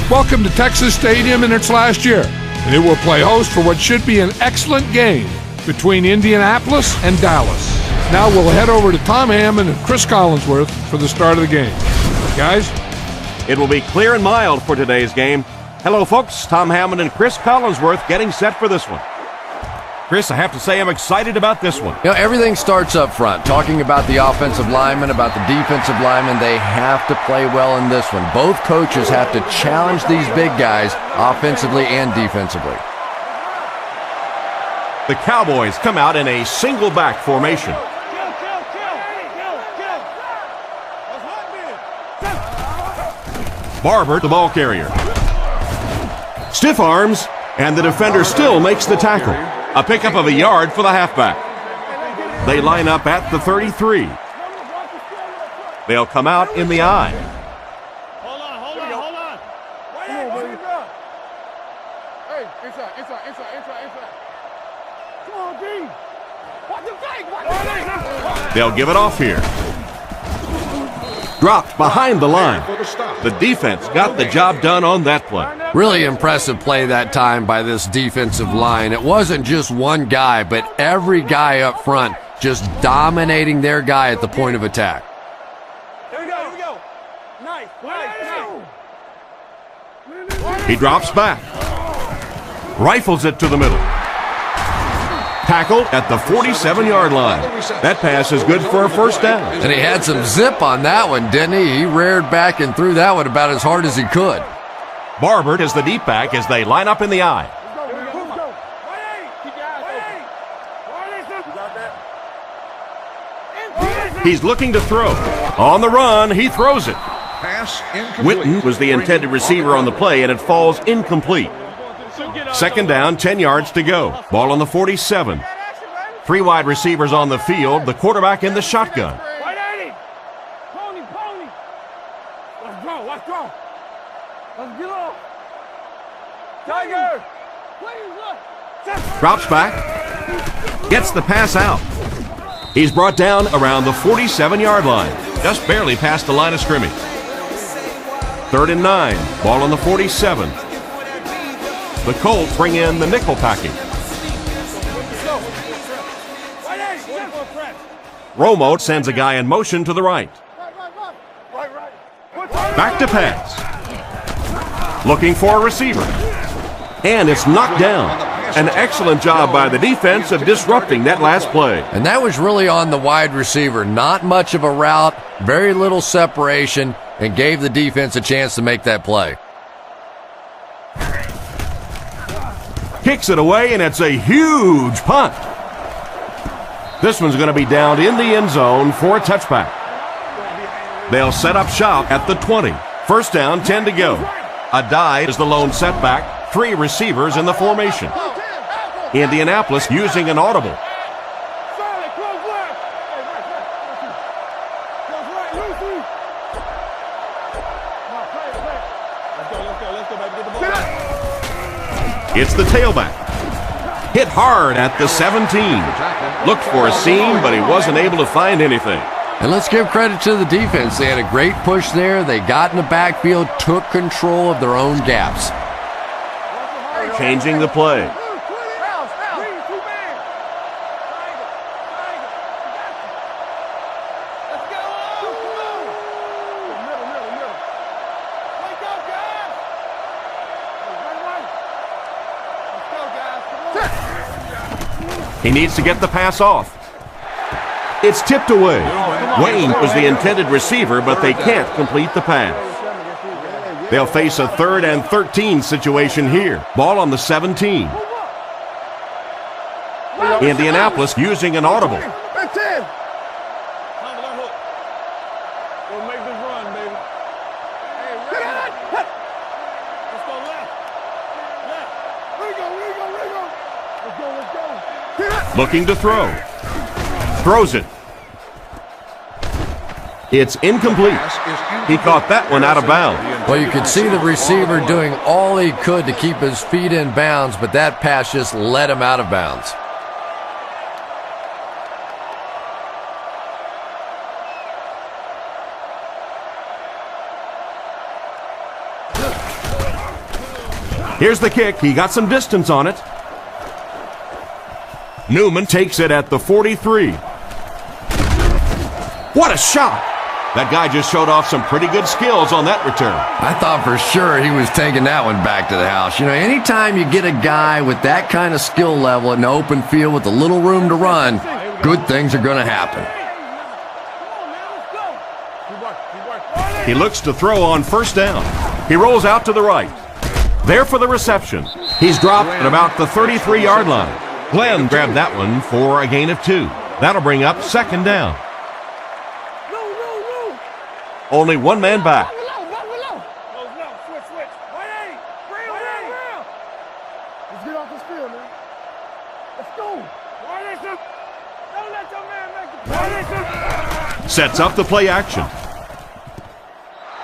Welcome to Texas Stadium in its last year, and it will play host for what should be an excellent game between Indianapolis and Dallas. Now we'll head over to Tom Hammond and Chris Collinsworth for the start of the game. Guys? It will be clear and mild for today's game. Hello, folks. Tom Hammond and Chris Collinsworth getting set for this one. Chris, I have to say I'm excited about this one. You know, everything starts up front. Talking about the offensive linemen, about the defensive linemen, they have to play well in this one. Both coaches have to challenge these big guys offensively and defensively. The Cowboys come out in a single back formation. Barber, the ball carrier. Stiff arms, and the defender still makes the tackle. A pickup of a yard for the halfback. They line up at the 33. They'll come out in the I. Hold on. Hey, inside. Come on, D. What the fake? They'll give it off here. Dropped behind the line. The defense got the job done on that play. Really impressive play that time by this defensive line. It wasn't just one guy, but every guy up front just dominating their guy at the point of attack. Here we go. Nice. He drops back. Rifles it to the middle. Tackled at the 47-yard line. That pass is good for a first down. And he had some zip on that one, didn't he? He reared back and threw that one about as hard as he could. Barber is the deep back as they line up in the I. He's looking to throw. On the run, he throws it. Pass incomplete. Witten was the intended receiver on the play, and it falls incomplete. Second down, 10 yards to go. Ball on the 47. 3 wide receivers on the field, the quarterback in the shotgun. Pony. Let's go. Let's get off. Tiger. Drops back. Gets the pass out. He's brought down around the 47-yard line. Just barely past the line of scrimmage. 3rd and 9. Ball on the 47. The Colts bring in the nickel package. Romo sends a guy in motion to the right. Back to pass. Looking for a receiver. And it's knocked down. An excellent job by the defense of disrupting that last play. And that was really on the wide receiver. Not much of a route, very little separation, and gave the defense a chance to make that play. Kicks it away, and it's a huge punt. This one's going to be downed in the end zone for a touchback. They'll set up shop at the 20. First down, 10 to go. Adai is the lone setback. 3 receivers in the formation. Indianapolis using an audible. It's the tailback. Hit hard at the 17. Looked for a seam, but he wasn't able to find anything. And let's give credit to the defense. They had a great push there. They got in the backfield, took control of their own gaps. Changing the play. He needs to get the pass off. It's tipped away. Wayne was the intended receiver, but they can't complete the pass. They'll face a 3rd and 13 situation here. Ball on the 17. Indianapolis using an audible. Looking to throw. Throws it. It's incomplete. He caught that one out of bounds. Well, you could see the receiver doing all he could to keep his feet in bounds, but that pass just let him out of bounds. Here's the kick. He got some distance on it. Newman takes it at the 43. What a shot! That guy just showed off some pretty good skills on that return. I thought for sure he was taking that one back to the house. You know, anytime you get a guy with that kind of skill level in the open field with a little room to run, good things are going to happen. He looks to throw on first down. He rolls out to the right. There for the reception. He's dropped at about the 33-yard line. Glenn grabbed that one for a gain of 2. That'll bring up second down. Only one man back. Let's get off this field, man. Let's go. Don't let your man make the Sets up the play action.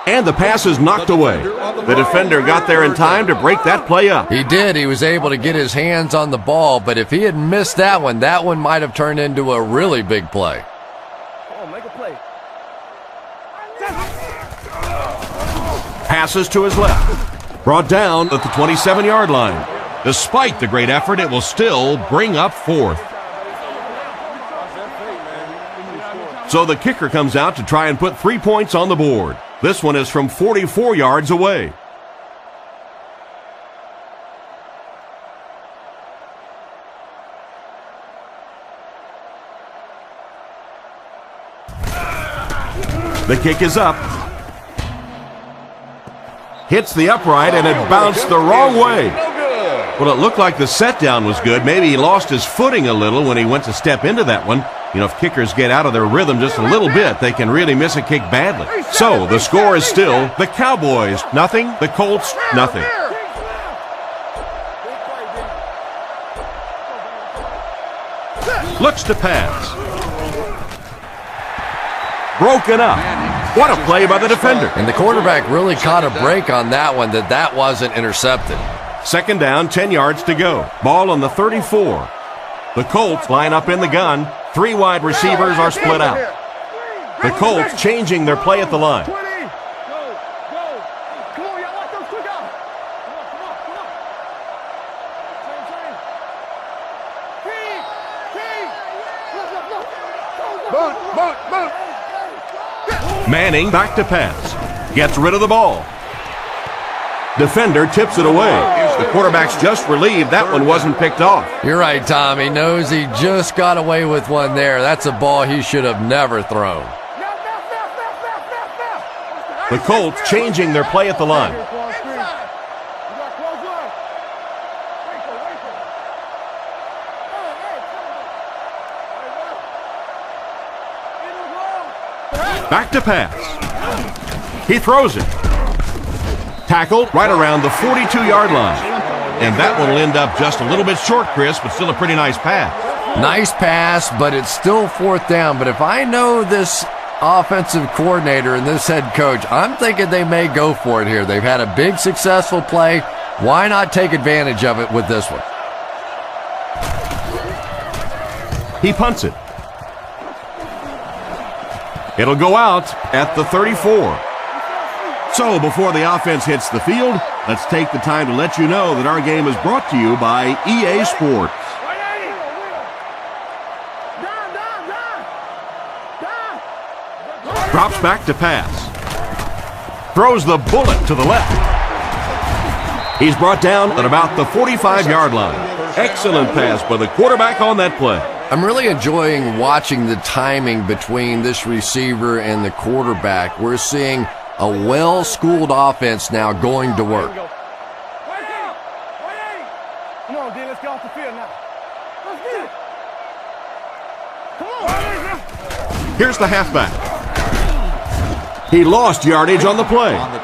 And the pass is knocked away. The defender got there in time to break that play up. He did. He was able to get his hands on the ball, but if he had missed that one might have turned into a really big play. Come on, make a play. Passes to his left. Brought down at the 27-yard line. Despite the great effort, it will still bring up fourth. So the kicker comes out to try and put 3 points on the board. This one is from 44 yards away. The kick is up. Hits the upright and it bounced the wrong way. Well, it looked like the set down was good. Maybe he lost his footing a little when he went to step into that one. You know, if kickers get out of their rhythm just a little bit, they can really miss a kick badly. So the score is still the Cowboys nothing, the Colts nothing. Looks to pass. Broken up. What a play by the defender. And the quarterback really caught a break on that one, that wasn't intercepted. Second down, 10 yards to go. Ball on the 34. The Colts line up in the gun. 3 wide receivers are split out. The Colts changing their play at the line. Come on, y'all let those quick out. Come on. Boot. Manning back to pass. Gets rid of the ball. Defender tips it away. The quarterback's just relieved that one wasn't picked off. You're right, Tom. He knows he just got away with one there. That's a ball he should have never thrown. The Colts changing their play at the line. Back to pass. He throws it. Tackled right around the 42-yard line. And that one will end up just a little bit short, Chris, but still a pretty nice pass. Nice pass, but it's still fourth down. But if I know this offensive coordinator and this head coach, I'm thinking they may go for it here. They've had a big successful play. Why not take advantage of it with this one? He punts it. It'll go out at the 34. So before the offense hits the field, let's take the time to let you know that our game is brought to you by EA Sports. Drops back to pass. Throws the bullet to the left. He's brought down at about the 45-yard line. Excellent pass by the quarterback on that play. I'm really enjoying watching the timing between this receiver and the quarterback. We're seeing a well-schooled offense now going to work. Come on, D, let's get off the field now. Let's get it. Come on. Here's the halfback. He lost yardage on the play. The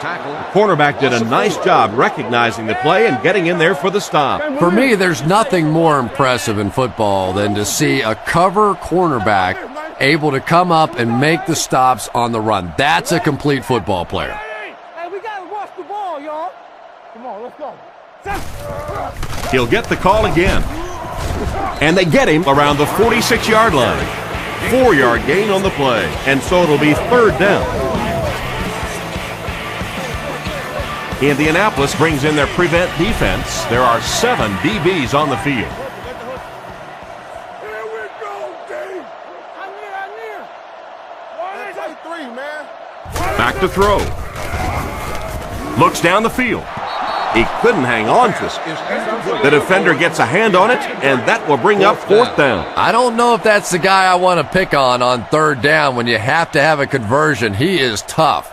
cornerback did a nice job recognizing the play and getting in there for the stop. For me, there's nothing more impressive in football than to see a cover cornerback able to come up and make the stops on the run. That's a complete football player. Hey, we got to watch the ball, y'all. Come on, let's go. He'll get the call again. And they get him around the 46-yard line. 4-yard gain on the play. And so it'll be third down. Indianapolis brings in their prevent defense. There are 7 DBs on the field. Here we go, D. I'm near. Take 3, man. Back to throw. Looks down the field. He couldn't hang on to it. The defender gets a hand on it, and that will bring up 4th down. I don't know if that's the guy I want to pick on 3rd down when you have to have a conversion. He is tough.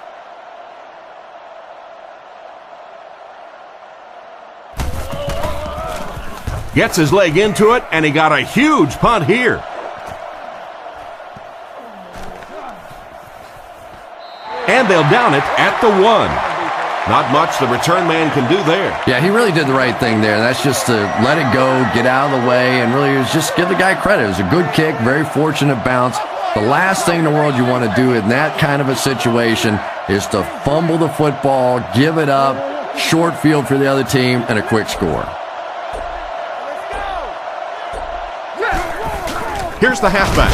Gets his leg into it, and he got a huge punt here. And they'll down it at the 1. Not much the return man can do there. Yeah, he really did the right thing there. That's just to let it go, get out of the way, and really just give the guy credit. It was a good kick, very fortunate bounce. The last thing in the world you want to do in that kind of a situation is to fumble the football, give it up, short field for the other team, and a quick score. Here's the halfback.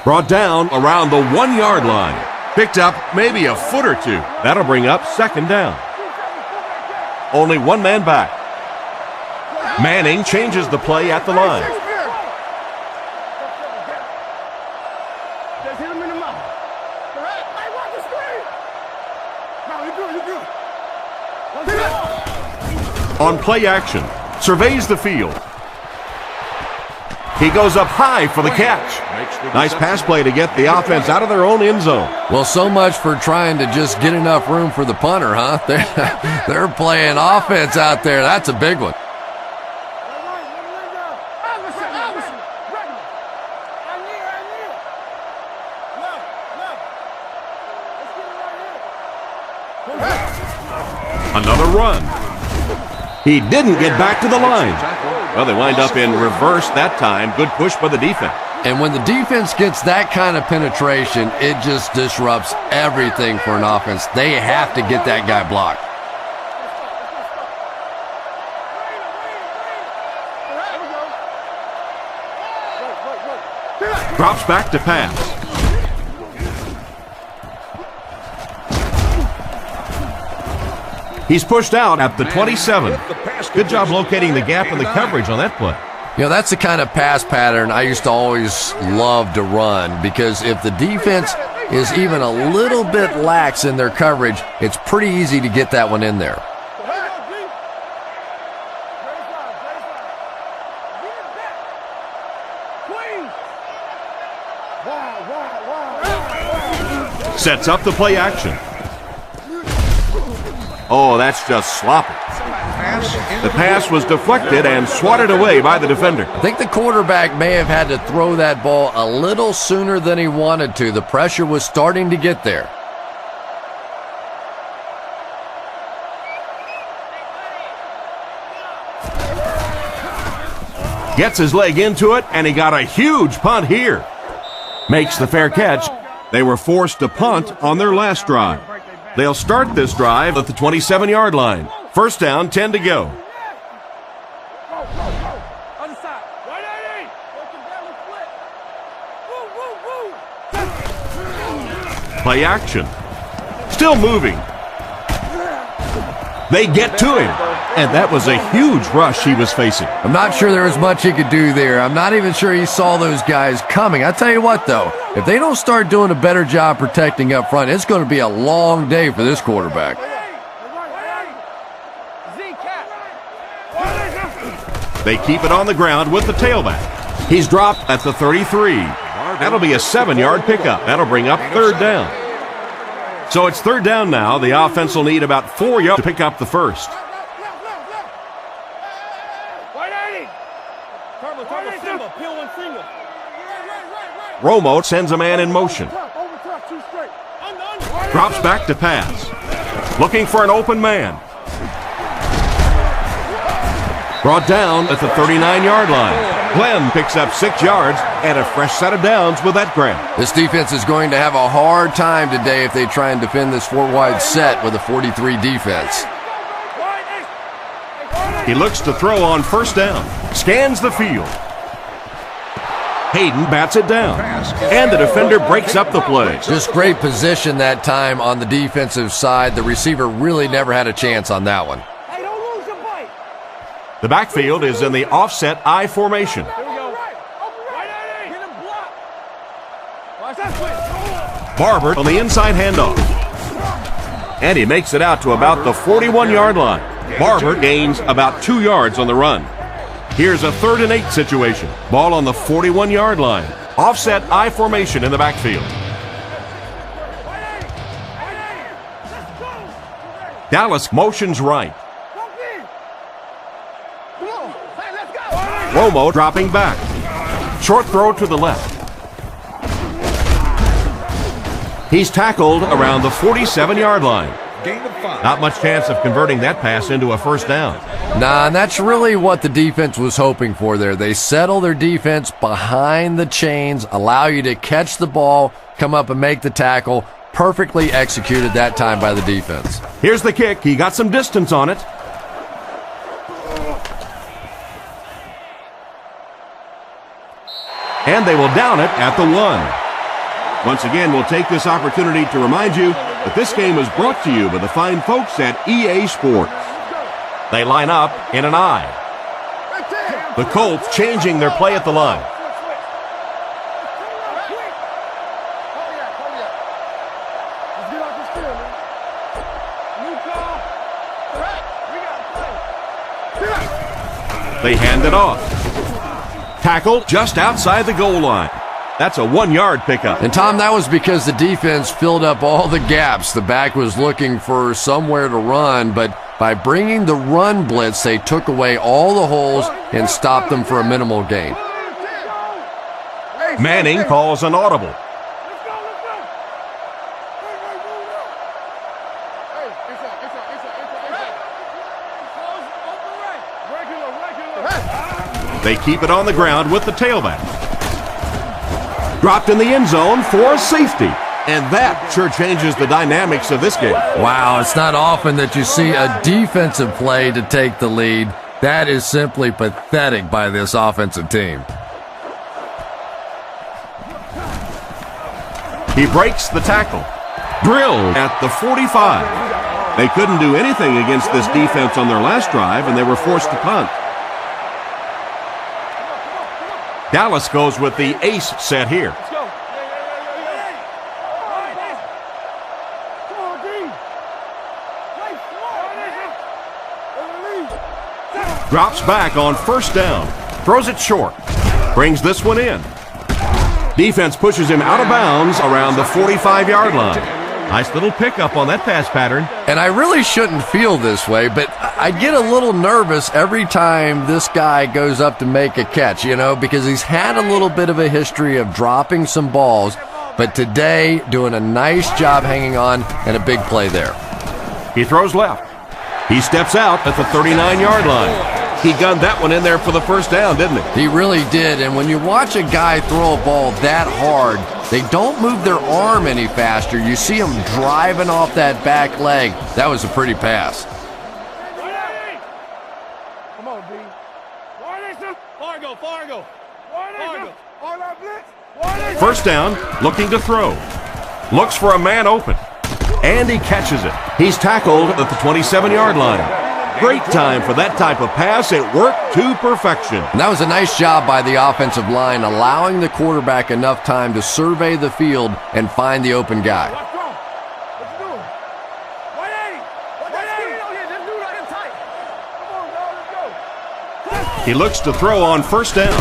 Brought down around the 1-yard line. Picked up maybe a foot or 2. That'll bring up 2nd down. Only 1 man back. Manning changes the play at the line. Just hit him in the mouth. Hey, watch the screen. No, you're good. On play action, surveys the field. He goes up high for the catch. Nice pass play to get the offense out of their own end zone. Well, so much for trying to just get enough room for the punter, huh? They're playing offense out there. That's a big one. Another run. He didn't get back to the line. Well, they wind up in reverse that time. Good push by the defense. And when the defense gets that kind of penetration, it just disrupts everything for an offense. They have to get that guy blocked. Drops back to pass. He's pushed out at the 27. Good job locating the gap in the coverage on that play. You know, that's the kind of pass pattern I used to always love to run, because if the defense is even a little bit lax in their coverage, it's pretty easy to get that one in there. Sets up the play action. Oh, that's just sloppy. The pass was deflected and swatted away by the defender. I think the quarterback may have had to throw that ball a little sooner than he wanted to. The pressure was starting to get there. Gets his leg into it, and he got a huge punt here. Makes the fair catch. They were forced to punt on their last drive. They'll start this drive at the 27-yard line. First down, 10 to go. Play action. Still moving. They get to him. And that was a huge rush he was facing. I'm not sure there was much he could do there. I'm not even sure he saw those guys coming. I tell you what, though, if they don't start doing a better job protecting up front, it's going to be a long day for this quarterback. They keep it on the ground with the tailback. He's dropped at the 33. That'll be a 7-yard pickup. That'll bring up 3rd down. So it's 3rd down now. The offense will need about 4 yards to pick up the first. Romo sends a man in motion. Drops back to pass. Looking for an open man. Brought down at the 39-yard line. Glenn picks up 6 yards and a fresh set of downs with that grab. This defense is going to have a hard time today if they try and defend this 4-wide set with a 43 defense. He looks to throw on first down. Scans the field. Hayden bats it down, and the defender breaks up the play. Just great position that time on the defensive side. The receiver really never had a chance on that one. Hey, don't lose your bite. The backfield is in the offset I formation. Here we go. Right. Get him blocked. Watch that switch. Barber on the inside handoff. And he makes it out to about the 41-yard line. Barber gains about 2 yards on the run. Here's a 3rd and 8 situation. Ball on the 41-yard line. Offset I formation in the backfield. Dallas motions right. Romo dropping back. Short throw to the left. He's tackled around the 47-yard line. Gain of 5. Not much chance of converting that pass into a first down. Nah, and that's really what the defense was hoping for there. They settle their defense behind the chains, allow you to catch the ball, come up and make the tackle. Perfectly executed that time by the defense. Here's the kick. He got some distance on it. And they will down it at the 1. Once again, we'll take this opportunity to remind you that this game is brought to you by the fine folks at EA Sports. They line up in an I. The Colts changing their play at the line. Let's get off this field, man. New call. They hand it off. Tackled just outside the goal line. That's a 1-yard pickup. And Tom, that was because the defense filled up all the gaps. The back was looking for somewhere to run, but by bringing the run blitz, they took away all the holes and stopped them for a minimal gain. Manning calls an audible. They keep it on the ground with the tailback. Dropped in the end zone for a safety. And that sure changes the dynamics of this game. Wow, it's not often that you see a defensive play to take the lead. That is simply pathetic by this offensive team. He breaks the tackle. Drilled at the 45. They couldn't do anything against this defense on their last drive, and they were forced to punt. Dallas goes with the ace set here. Drops back on first down. Throws it short. Brings this one in. Defense pushes him out of bounds around the 45-yard line. Nice little pickup on that pass pattern. And I really shouldn't feel this way, but I get a little nervous every time this guy goes up to make a catch, because he's had a little bit of a history of dropping some balls, but today doing a nice job hanging on and a big play there. He throws left. He steps out at the 39-yard line. He gunned that one in there for the first down, didn't he? He really did, and when you watch a guy throw a ball that hard, they don't move their arm any faster. You see him driving off that back leg. That was a pretty pass. Come on, B. Fargo. First down, looking to throw. Looks for a man open. And he catches it. He's tackled at the 27-yard line. Great time for that type of pass. It worked to perfection. And that was a nice job by the offensive line, allowing the quarterback enough time to survey the field and find the open guy. He looks to throw on first down.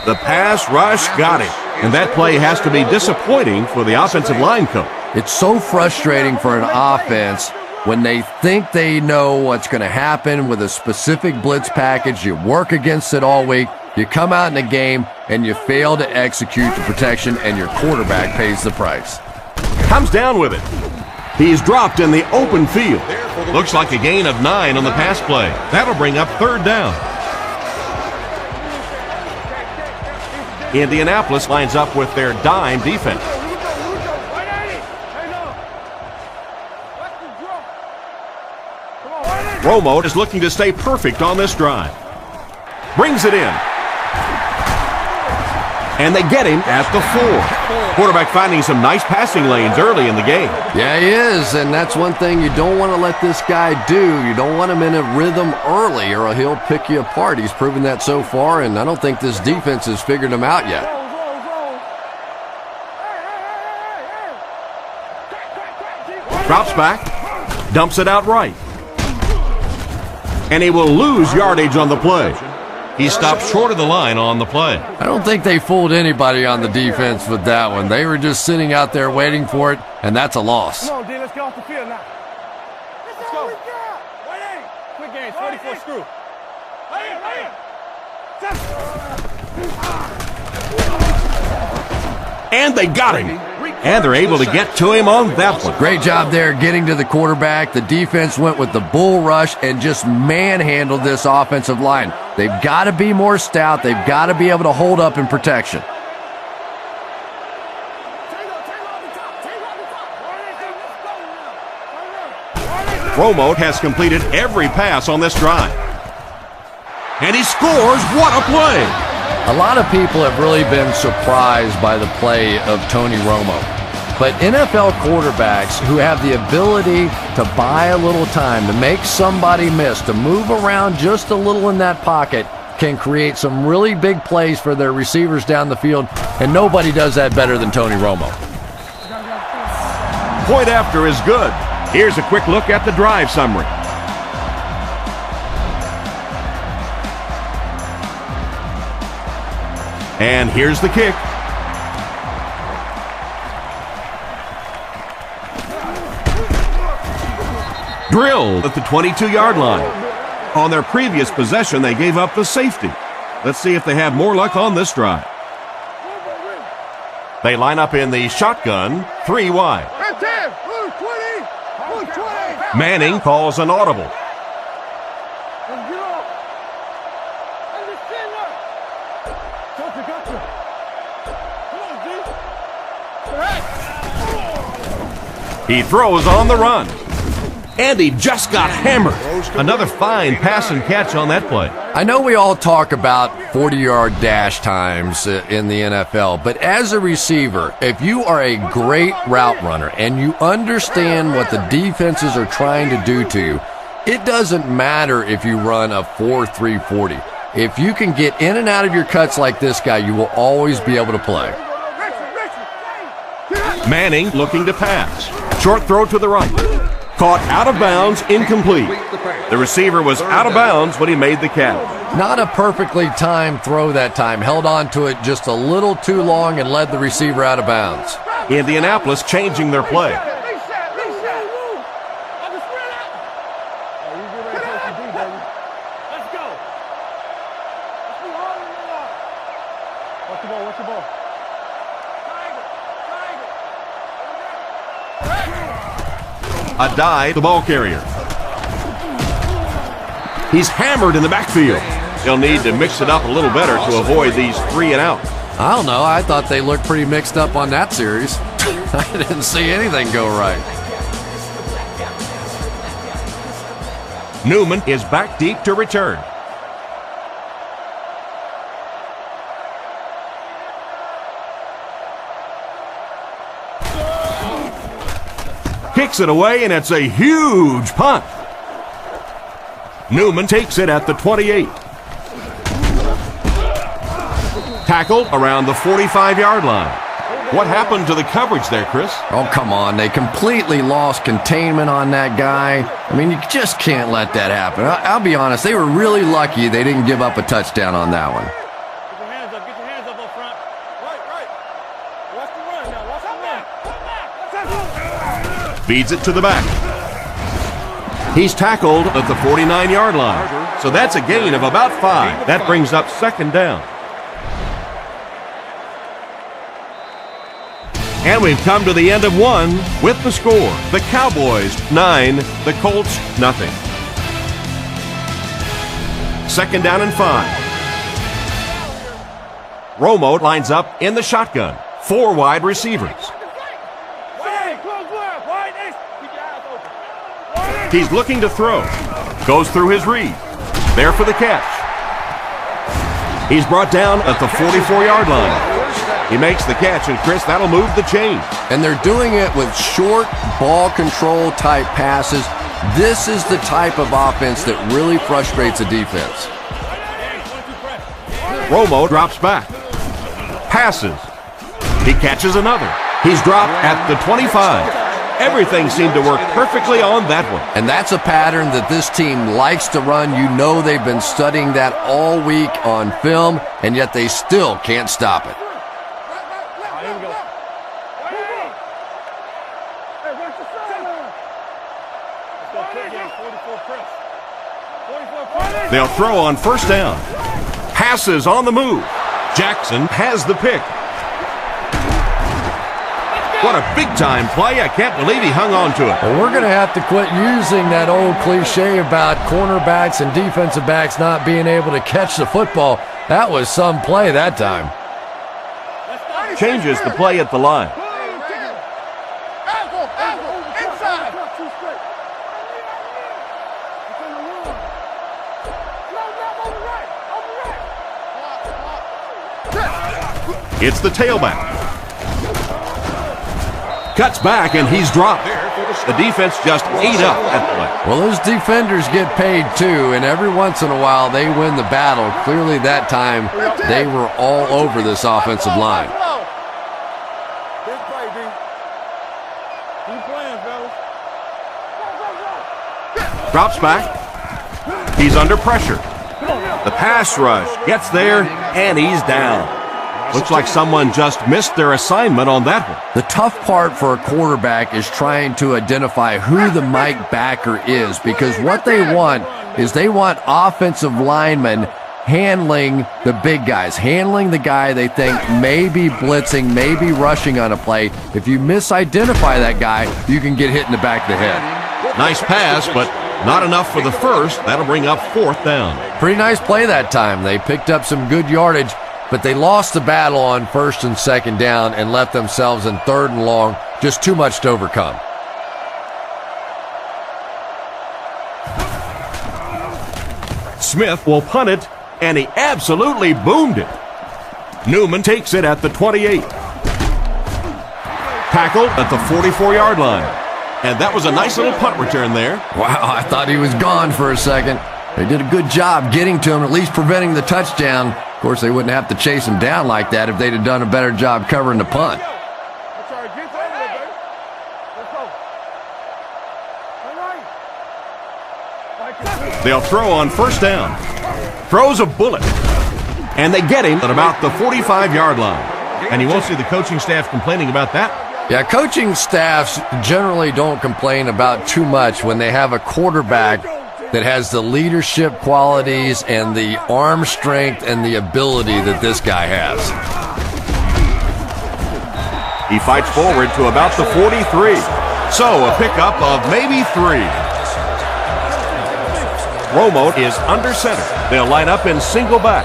The pass rush got him. And that play has to be disappointing for the offensive line coach. It's so frustrating for an offense when they think they know what's going to happen with a specific blitz package. You work against it all week. You come out in the game and you fail to execute the protection, and your quarterback pays the price. Comes down with it. He's dropped in the open field. Looks like a gain of 9 on the pass play. That'll bring up third down. Indianapolis lines up with their dime defense. Romo is looking to stay perfect on this drive. Brings it in. And they get him at the 4. Quarterback finding some nice passing lanes early in the game. Yeah, he is, and that's one thing you don't want to let this guy do. You don't want him in a rhythm early, or he'll pick you apart. He's proven that so far, and I don't think this defense has figured him out yet. Drops back, dumps it out right. And he will lose yardage on the play. He stopped short of the line on the play. I don't think they fooled anybody on the defense with that one. They were just sitting out there waiting for it, and that's a loss. Come on, D, let's get off the field now. Let's go. Quick game, 44 screw. And they got him. And they're able to get to him on that one. Great job there getting to the quarterback. The defense went with the bull rush and just manhandled this offensive line. They've got to be more stout. They've got to be able to hold up in protection. Romo has completed every pass on this drive. And he scores. What a play! A lot of people have really been surprised by the play of Tony Romo. But NFL quarterbacks who have the ability to buy a little time, to make somebody miss, to move around just a little in that pocket, can create some really big plays for their receivers down the field, and nobody does that better than Tony Romo. Point after is good. Here's a quick look at the drive summary. And here's the kick. Drilled at the 22-yard line. On their previous possession, they gave up the safety. Let's see if they have more luck on this drive. They line up in the shotgun, 3 wide. Manning calls an audible. He throws on the run. And he just got hammered. Another fine pass and catch on that play. I know we all talk about 40-yard dash times in the NFL, but as a receiver, if you are a great route runner and you understand what the defenses are trying to do to you, it doesn't matter if you run a 4.3 40. If you can get in and out of your cuts like this guy, you will always be able to play. Manning looking to pass. Short throw to the right. Caught out of bounds, incomplete. The receiver was out of bounds when he made the catch. Not a perfectly timed throw that time. Held on to it just a little too long and led the receiver out of bounds. Indianapolis changing their play. A dive, the ball carrier. He's hammered in the backfield. He'll need to mix it up a little better to avoid these 3 and out. I don't know. I thought they looked pretty mixed up on that series. I didn't see anything go right. Newman is back deep to return. Kicks it away, and it's a huge punt. Newman takes it at the 28. Tackled around the 45-yard line. What happened to the coverage there, Chris? Oh, come on. They completely lost containment on that guy. I mean, you just can't let that happen. I'll be honest. They were really lucky they didn't give up a touchdown on that one. Get your hands up. Get your hands up front. Right. Watch the run now. Watch the run. Feeds it to the back. He's tackled at the 49-yard line. So that's a gain of about 5. That brings up second down. And we've come to the end of one with the score. The Cowboys 9, the Colts nothing. Second down and 5. Romo lines up in the shotgun. 4 wide receivers. He's looking to throw. Goes through his read. There for the catch. He's brought down at the 44-yard line. He makes the catch, and Chris, that'll move the chains. And they're doing it with short ball control type passes. This is the type of offense that really frustrates a defense. Romo drops back. Passes. He catches another. He's dropped at the 25. Everything seemed to work perfectly on that one. And that's a pattern that this team likes to run. You know they've been studying that all week on film, and yet they still can't stop it. They'll throw on first down. Passes on the move. Jackson has the pick. What a big-time play. I can't believe he hung on to it. Well, we're going to have to quit using that old cliche about cornerbacks and defensive backs not being able to catch the football. That was some play that time. Changes the play at the line. It's the tailback. Cuts back, and he's dropped. The defense just ate up that play. Well, those defenders get paid too, and every once in a while they win the battle. Clearly that time they were all over this offensive line. Drops back. He's under pressure. The pass rush gets there, and he's down. Looks like someone just missed their assignment on that one. The tough part for a quarterback is trying to identify who the Mike backer is, because what they want is they want offensive linemen handling the big guys, handling the guy they think may be blitzing, may be rushing on a play. If you misidentify that guy, you can get hit in the back of the head. Nice pass, but not enough for the first. That'll bring up fourth down. Pretty nice play that time. They picked up some good yardage, but they lost the battle on first and second down and left themselves in third and long. Just too much to overcome. Smith will punt it, and he absolutely boomed it. Newman takes it at the 28. Tackled at the 44-yard line. And that was a nice little punt return there. Wow, I thought he was gone for a second. They did a good job getting to him, at least preventing the touchdown. Of course, they wouldn't have to chase him down like that if they'd have done a better job covering the punt. They'll throw on first down. Throws a bullet. And they get him at about the 45-yard line. And you won't see the coaching staff complaining about that. Yeah, coaching staffs generally don't complain about too much when they have a quarterback that has the leadership qualities and the arm strength and the ability that this guy has. He fights forward to about the 43. So a pickup of maybe 3. Romo is under center. They'll line up in single back.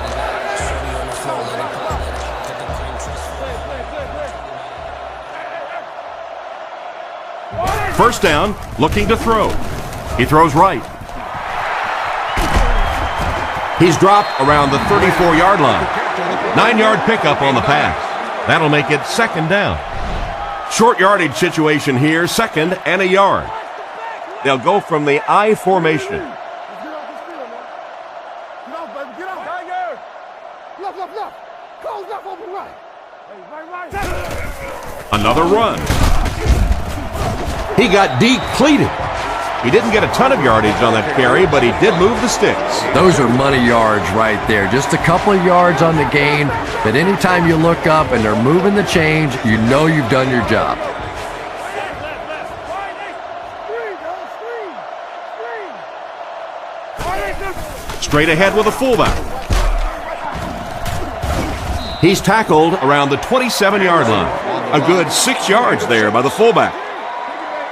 First down, looking to throw. He throws right. He's dropped around the 34-yard line. 9-yard pickup on the pass. That'll make it second down. Short yardage situation here, second and a yard. They'll go from the I formation. Another run. He got depleted. He didn't get a ton of yardage on that carry, but he did move the sticks. Those are money yards right there. Just a couple of yards on the gain, but anytime you look up and they're moving the change, you know you've done your job. Straight ahead with a fullback. He's tackled around the 27-yard line. A good 6 yards there by the fullback.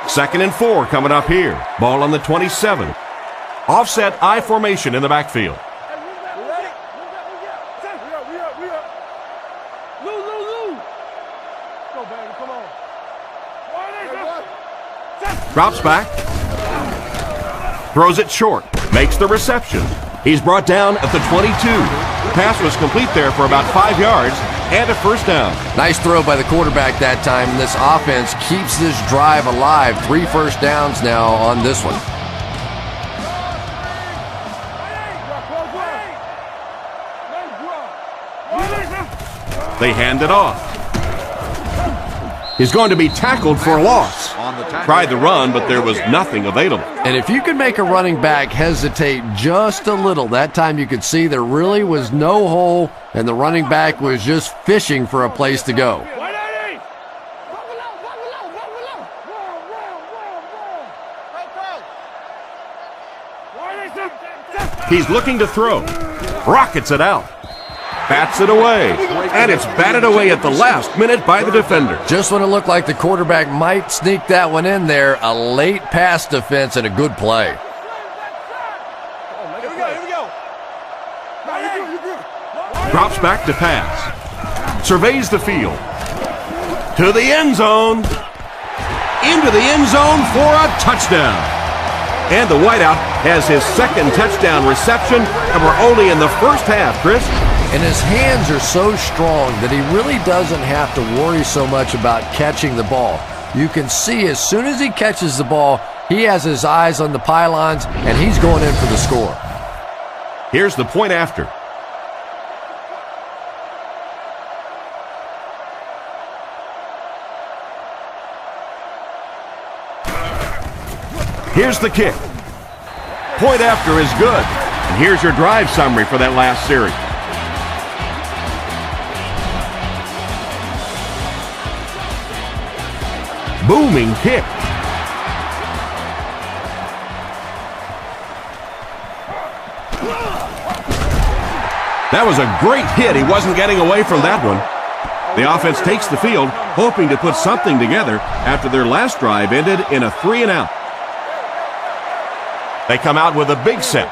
Second and 4 coming up here. Ball on the 27. Offset I formation in the backfield. Drops back. Throws it short. Makes the reception. He's brought down at the 22. The pass was complete there for about 5 yards, and a first down. Nice throw by the quarterback that time. This offense keeps this drive alive. 3 first downs now on this one. They hand it off. He's going to be tackled for a loss. Tried the run, but there was nothing available. And if you can make a running back hesitate just a little, that time you could see there really was no hole, and the running back was just fishing for a place to go. He's looking to throw. Rockets it out. Bats it away. And it's batted away at the last minute by the defender. Just when it looked like the quarterback might sneak that one in there, a late pass defense and a good play. Drops back to pass. Surveys the field. To the end zone. Into the end zone for a touchdown. And the wideout has his second touchdown reception, and we're only in the first half, Chris. And his hands are so strong that he really doesn't have to worry so much about catching the ball. You can see as soon as he catches the ball, he has his eyes on the pylons, and he's going in for the score. Here's the point after. Here's the kick. Point after is good. And here's your drive summary for that last series. Booming kick. That was a great hit. He wasn't getting away from that one. The offense takes the field, hoping to put something together after their last drive ended in a 3-and-out. They come out with a big set.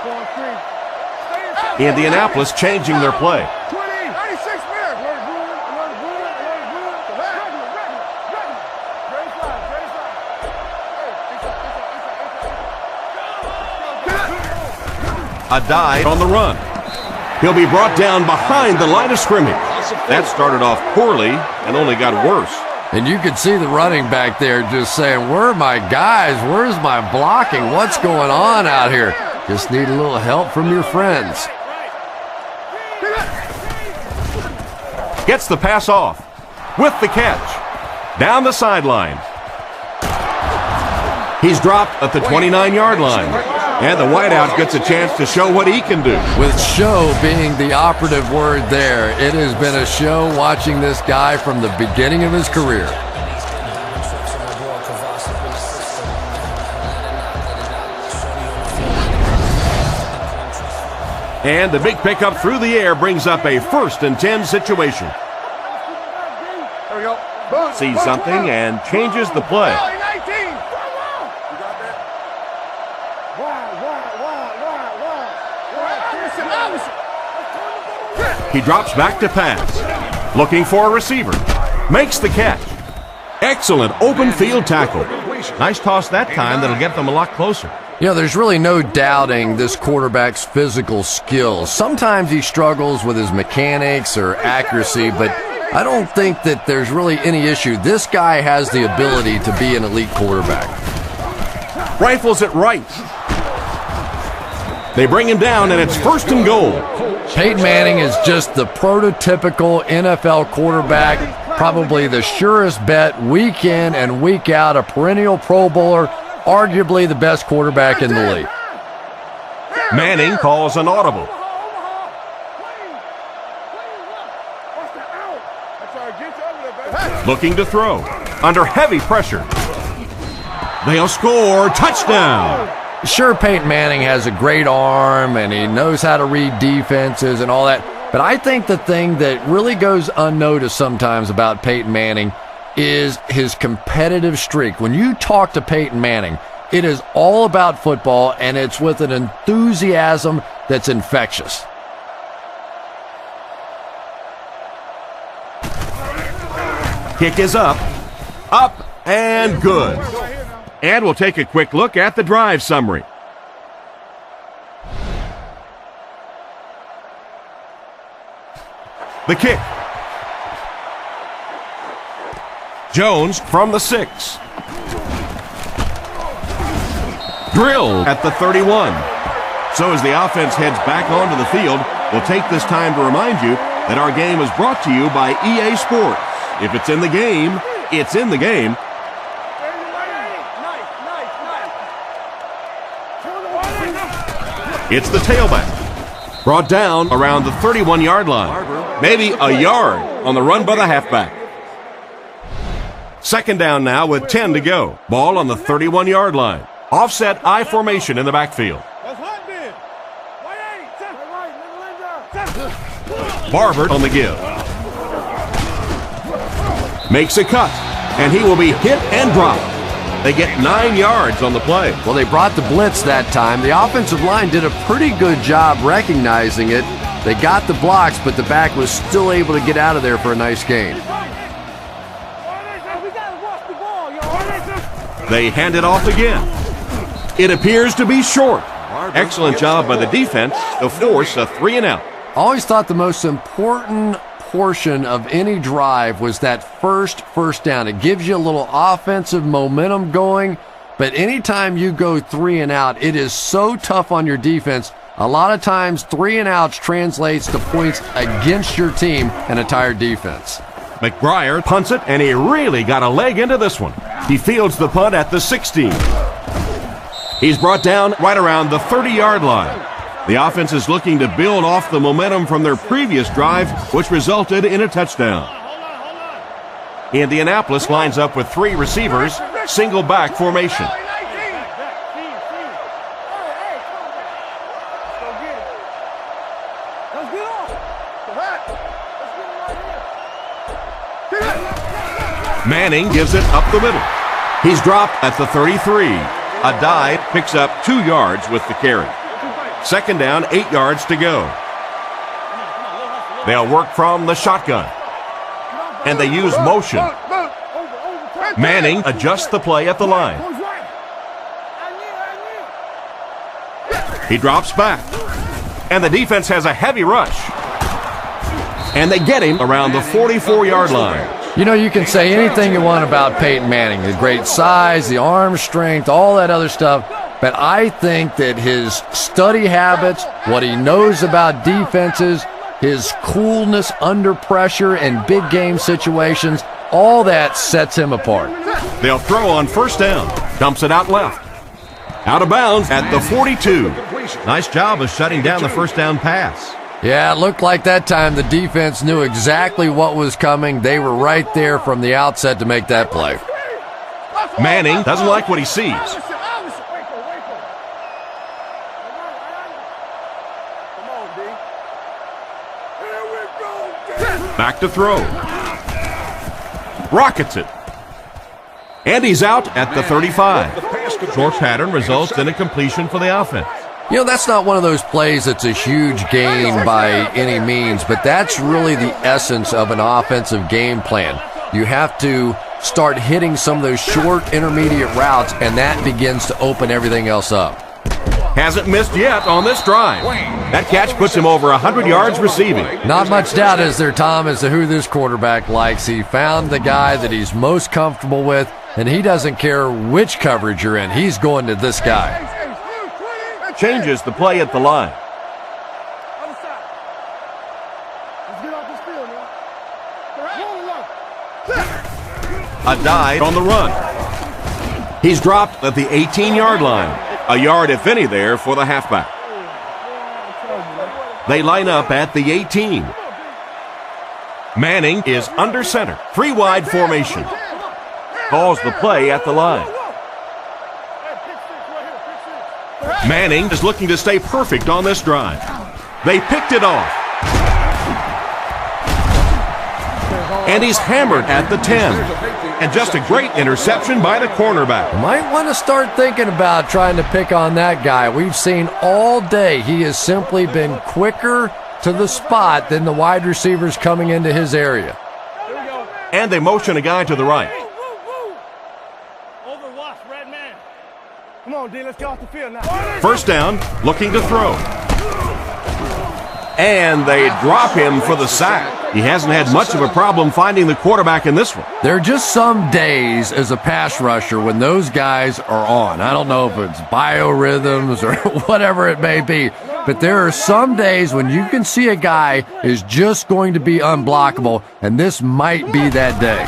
Indianapolis changing their play. A dive on the run. He'll be brought down behind the line of scrimmage. That started off poorly and only got worse. And you could see the running back there just saying, where are my guys? Where's my blocking? What's going on out here? Just need a little help from your friends. Gets the pass off. With the catch. Down the sideline. He's dropped at the 29-yard line. And the wideout gets a chance to show what he can do. With show being the operative word there, it has been a show watching this guy from the beginning of his career. And the big pickup through the air brings up a 1st-and-10 situation. There we go. Sees something and changes the play. He drops back to pass. Looking for a receiver. Makes the catch. Excellent open field tackle. Nice toss that time that'll get them a lot closer. You know, there's really no doubting this quarterback's physical skills. Sometimes he struggles with his mechanics or accuracy, but I don't think that there's really any issue. This guy has the ability to be an elite quarterback. Rifles it right. They bring him down, and it's 1st and goal. Peyton Manning is just the prototypical NFL quarterback, probably the surest bet week in and week out, a perennial Pro Bowler, arguably the best quarterback in the league. Manning calls an audible. Looking to throw. Under heavy pressure. They'll score. Touchdown. Sure, Peyton Manning has a great arm and he knows how to read defenses and all that, but I think the thing that really goes unnoticed sometimes about Peyton Manning is his competitive streak. When you talk to Peyton Manning, it is all about football, and it's with an enthusiasm that's infectious. Kick is up, and good. And we'll take a quick look at the drive summary. The kick. Jones from the 6. Drilled at the 31. So as the offense heads back onto the field, we'll take this time to remind you that our game is brought to you by EA Sports. If it's in the game, it's in the game. It's the tailback. Brought down around the 31-yard line. Maybe a yard on the run by the halfback. Second down now with 10 to go. Ball on the 31-yard line. Offset I formation in the backfield. Barber on the give. Makes a cut, and he will be hit and dropped. They get 9 yards on the play. Well, they brought the blitz that time. The offensive line did a pretty good job recognizing it. They got the blocks, but the back was still able to get out of there for a nice gain. They hand it off again. It appears to be short. Excellent job by the defense to force a 3-and-out. Always thought the most important portion of any drive was that first down. It gives you a little offensive momentum going, but anytime you go 3-and-out, it is so tough on your defense. A lot of times 3-and-outs translates to points against your team and a tired defense. McBriar punts it, and he really got a leg into this one. He fields the punt at the 16. He's brought down right around the 30-yard line. The offense is looking to build off the momentum from their previous drive, which resulted in a touchdown. Indianapolis lines up with 3 receivers, single back formation. Manning gives it up the middle. He's dropped at the 33. A dive picks up 2 yards with the carry. Second down, 8 yards to go. They'll work from the shotgun. And they use motion. Manning adjusts the play at the line. He drops back. And the defense has a heavy rush. And they get him around the 44-yard line. You know, you can say anything you want about Peyton Manning, the great size, the arm strength, all that other stuff, but I think that his study habits, what he knows about defenses, his coolness under pressure and big game situations, all that sets him apart. They'll throw on first down. Dumps it out left. Out of bounds at the 42. Nice job of shutting down the first down pass. Yeah, it looked like that time the defense knew exactly what was coming. They were right there from the outset to make that play. Manning doesn't like what he sees. Back to throw. Rockets it. And he's out at the 35. Short pattern results in a completion for the offense. You know, that's not one of those plays that's a huge gain by any means, but that's really the essence of an offensive game plan. You have to start hitting some of those short intermediate routes, and that begins to open everything else up. Hasn't missed yet on this drive. That catch puts him over 100 yards receiving. Not much doubt, is there, Tom, as to who this quarterback likes. He found the guy that he's most comfortable with, and he doesn't care which coverage you're in. He's going to this guy. Changes the play at the line. A dive on the run. He's dropped at the 18-yard line. A yard, if any, there for the halfback. They line up at the 18. Manning is under center. 3 wide formation. Calls the play at the line. Manning is looking to stay perfect on this drive. They picked it off. And he's hammered at the 10. And just a great interception by the cornerback. Might want to start thinking about trying to pick on that guy. We've seen all day he has simply been quicker to the spot than the wide receivers coming into his area. And they motion a guy to the right. Come on, D, let's get off the field now. First down, looking to throw. And they drop him for the sack. He hasn't had much of a problem finding the quarterback in this one. There are just some days as a pass rusher when those guys are on. I don't know if it's biorhythms or whatever it may be, but there are some days when you can see a guy is just going to be unblockable, and this might be that day.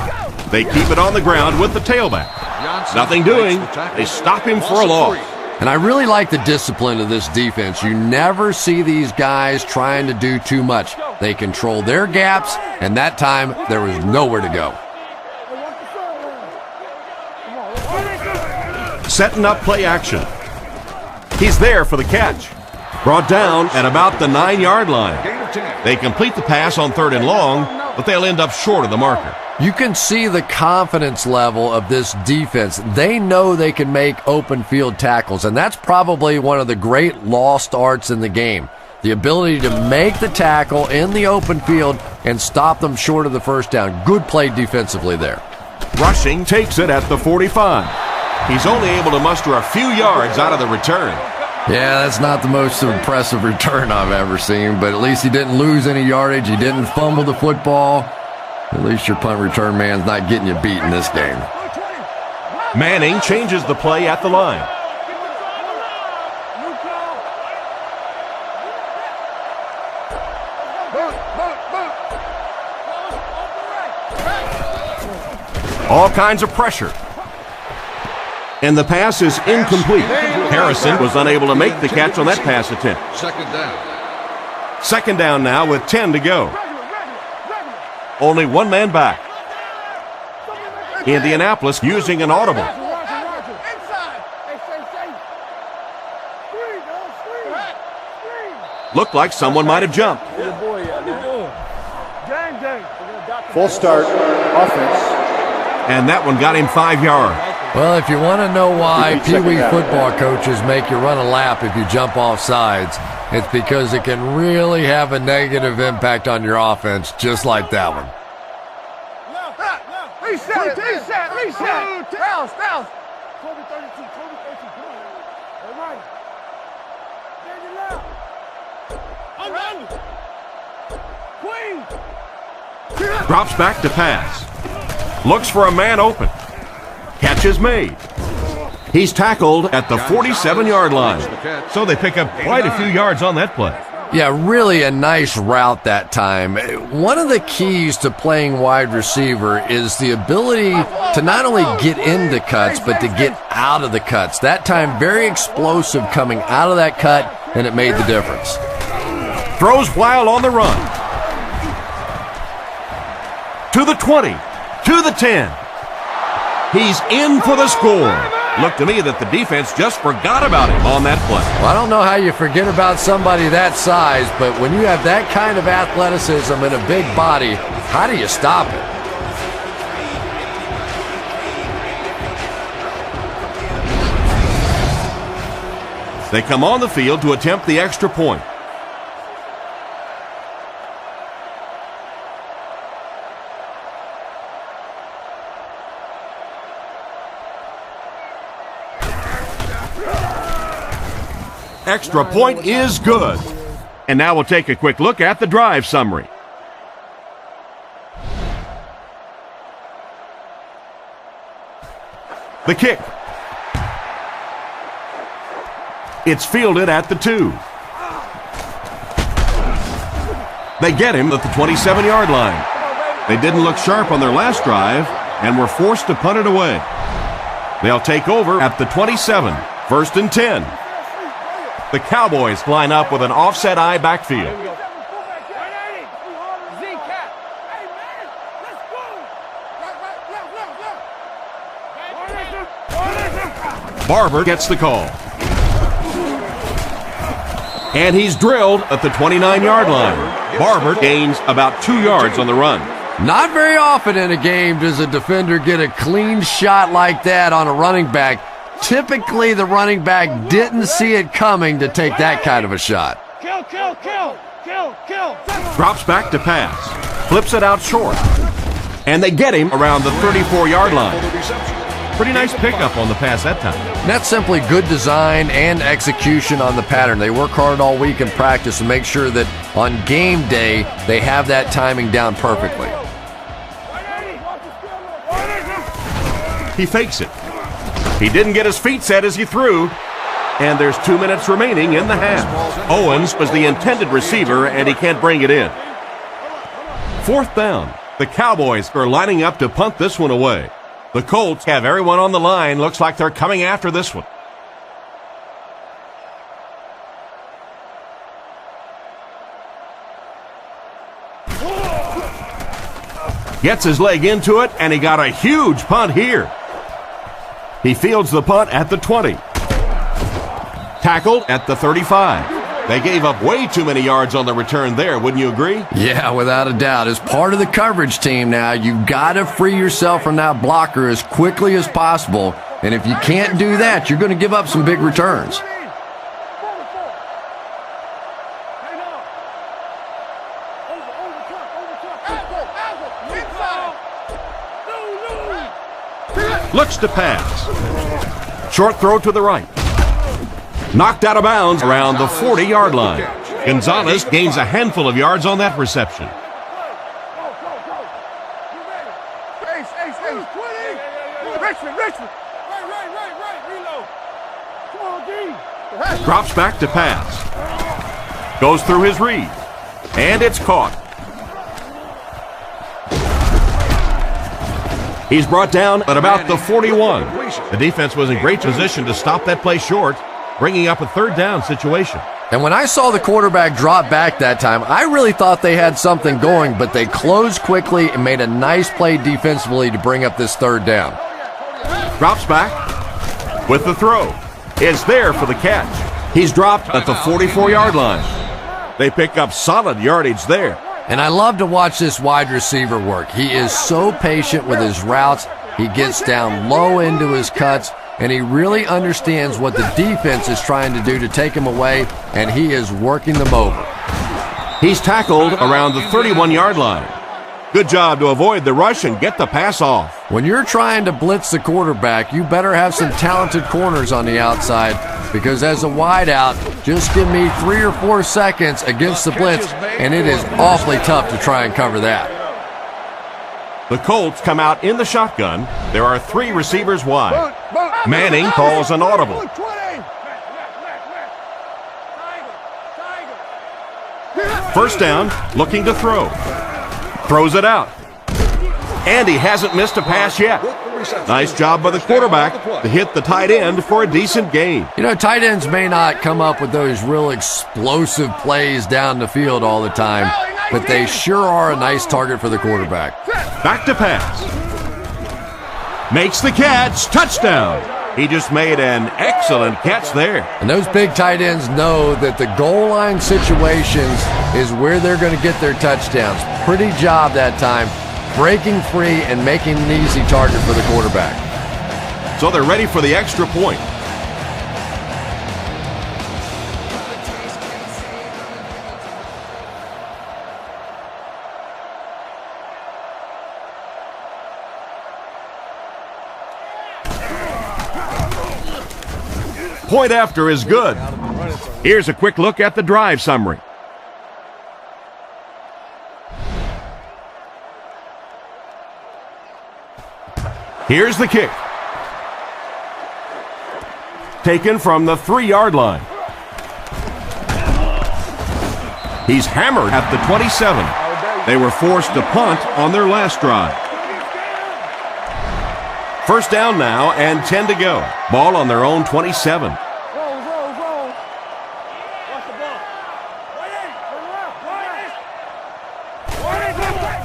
They keep it on the ground with the tailback. Nothing doing. They stop him for a loss. And I really like the discipline of this defense. You never see these guys trying to do too much. They control their gaps, and that time there was nowhere to go. Setting up play action. He's there for the catch. Brought down at about the 9-yard line. They complete the pass on 3rd and long, but they'll end up short of the marker. You can see the confidence level of this defense. They know they can make open field tackles, and that's probably one of the great lost arts in the game. The ability to make the tackle in the open field and stop them short of the first down. Good play defensively there. Rushing takes it at the 45. He's only able to muster a few yards out of the return. Yeah, that's not the most impressive return I've ever seen, but at least he didn't lose any yardage. He didn't fumble the football. At least your punt return man's not getting you beat in this game. Manning changes the play at the line. All kinds of pressure. And the pass is incomplete. Harrison was unable to make the catch on that pass attempt. Second down now with 10 to go. Only one man back. Indianapolis using an audible. Looked like someone might have jumped. Full start offense. And that one got him 5 yards. Well, if you want to know why Pee Wee football coaches make you run a lap if you jump off sides, it's because it can really have a negative impact on your offense, just like that one. Reset. Bounce. Kobe 32. All right. Queen. Drops back to pass. Looks for a man open. Catch is made. He's tackled at the 47-yard line. So they pick up quite a few yards on that play. Yeah, really a nice route that time. One of the keys to playing wide receiver is the ability to not only get into cuts, but to get out of the cuts. That time, very explosive coming out of that cut, and it made the difference. Throws while on the run. To the 20. To the 10. He's in for the score. Looked to me that the defense just forgot about him on that play. Well, I don't know how you forget about somebody that size, but when you have that kind of athleticism and a big body, how do you stop it? They come on the field to attempt the extra point. Extra point is good. And now we'll take a quick look at the drive summary. The kick. It's fielded at the 2. They get him at the 27-yard line. They didn't look sharp on their last drive and were forced to punt it away. They'll take over at the 27, 1st and 10. The Cowboys line up with an offset eye backfield. Barber gets the call. And he's drilled at the 29-yard line. Barber gains about 2 yards on the run. Not very often in a game does a defender get a clean shot like that on a running back. Typically, the running back didn't see it coming to take that kind of a shot. Kill. Drops back to pass. Flips it out short. And they get him around the 34-yard line. Pretty nice pickup on the pass that time. That's simply good design and execution on the pattern. They work hard all week in practice to make sure that on game day they have that timing down perfectly. He fakes it. He didn't get his feet set as he threw, and there's 2 minutes remaining in the half. Owens was the intended receiver, and he can't bring it in. 4th down. The Cowboys are lining up to punt this one away. The Colts have everyone on the line. Looks like they're coming after this one. Gets his leg into it, and he got a huge punt here. He fields the punt at the 20. Tackled at the 35. They gave up way too many yards on the return there, wouldn't you agree? Yeah, without a doubt. As part of the coverage team now, you've got to free yourself from that blocker as quickly as possible. And if you can't do that, you're going to give up some big returns. Looks to pass. Short throw to the right. Knocked out of bounds around the 40-yard line. Gonzalez gains a handful of yards on that reception. Drops back to pass. Goes through his read. And it's caught. He's brought down at about the 41. The defense was in great position to stop that play short, bringing up a 3rd down situation. And when I saw the quarterback drop back that time, I really thought they had something going, but they closed quickly and made a nice play defensively to bring up this 3rd down. Drops back with the throw. It's there for the catch. He's dropped at the 44-yard line. They pick up solid yardage there. And I love to watch this wide receiver work. He is so patient with his routes. He gets down low into his cuts, and he really understands what the defense is trying to do to take him away, and he is working them over. He's tackled around the 31-yard line. Good job to avoid the rush and get the pass off. When you're trying to blitz the quarterback, you better have some talented corners on the outside, because as a wideout, just give me 3 or 4 seconds against the blitz, and it is awfully tough to try and cover that. The Colts come out in the shotgun. There are 3 receivers wide. Manning calls an audible. First down, looking to throw. Throws it out. And he hasn't missed a pass yet. Nice job by the quarterback to hit the tight end for a decent gain. You know, tight ends may not come up with those real explosive plays down the field all the time, but they sure are a nice target for the quarterback. Back to pass. Makes the catch. Touchdown. He just made an excellent catch there. And those big tight ends know that the goal line situations is where they're going to get their touchdowns. Pretty job that time, breaking free and making an easy target for the quarterback. So they're ready for the extra point. Point after is good. Here's a quick look at the drive summary. Here's the kick. Taken from the 3-yard line. He's hammered at the 27. They were forced to punt on their last drive. First down now and 10 to go. Ball on their own 27.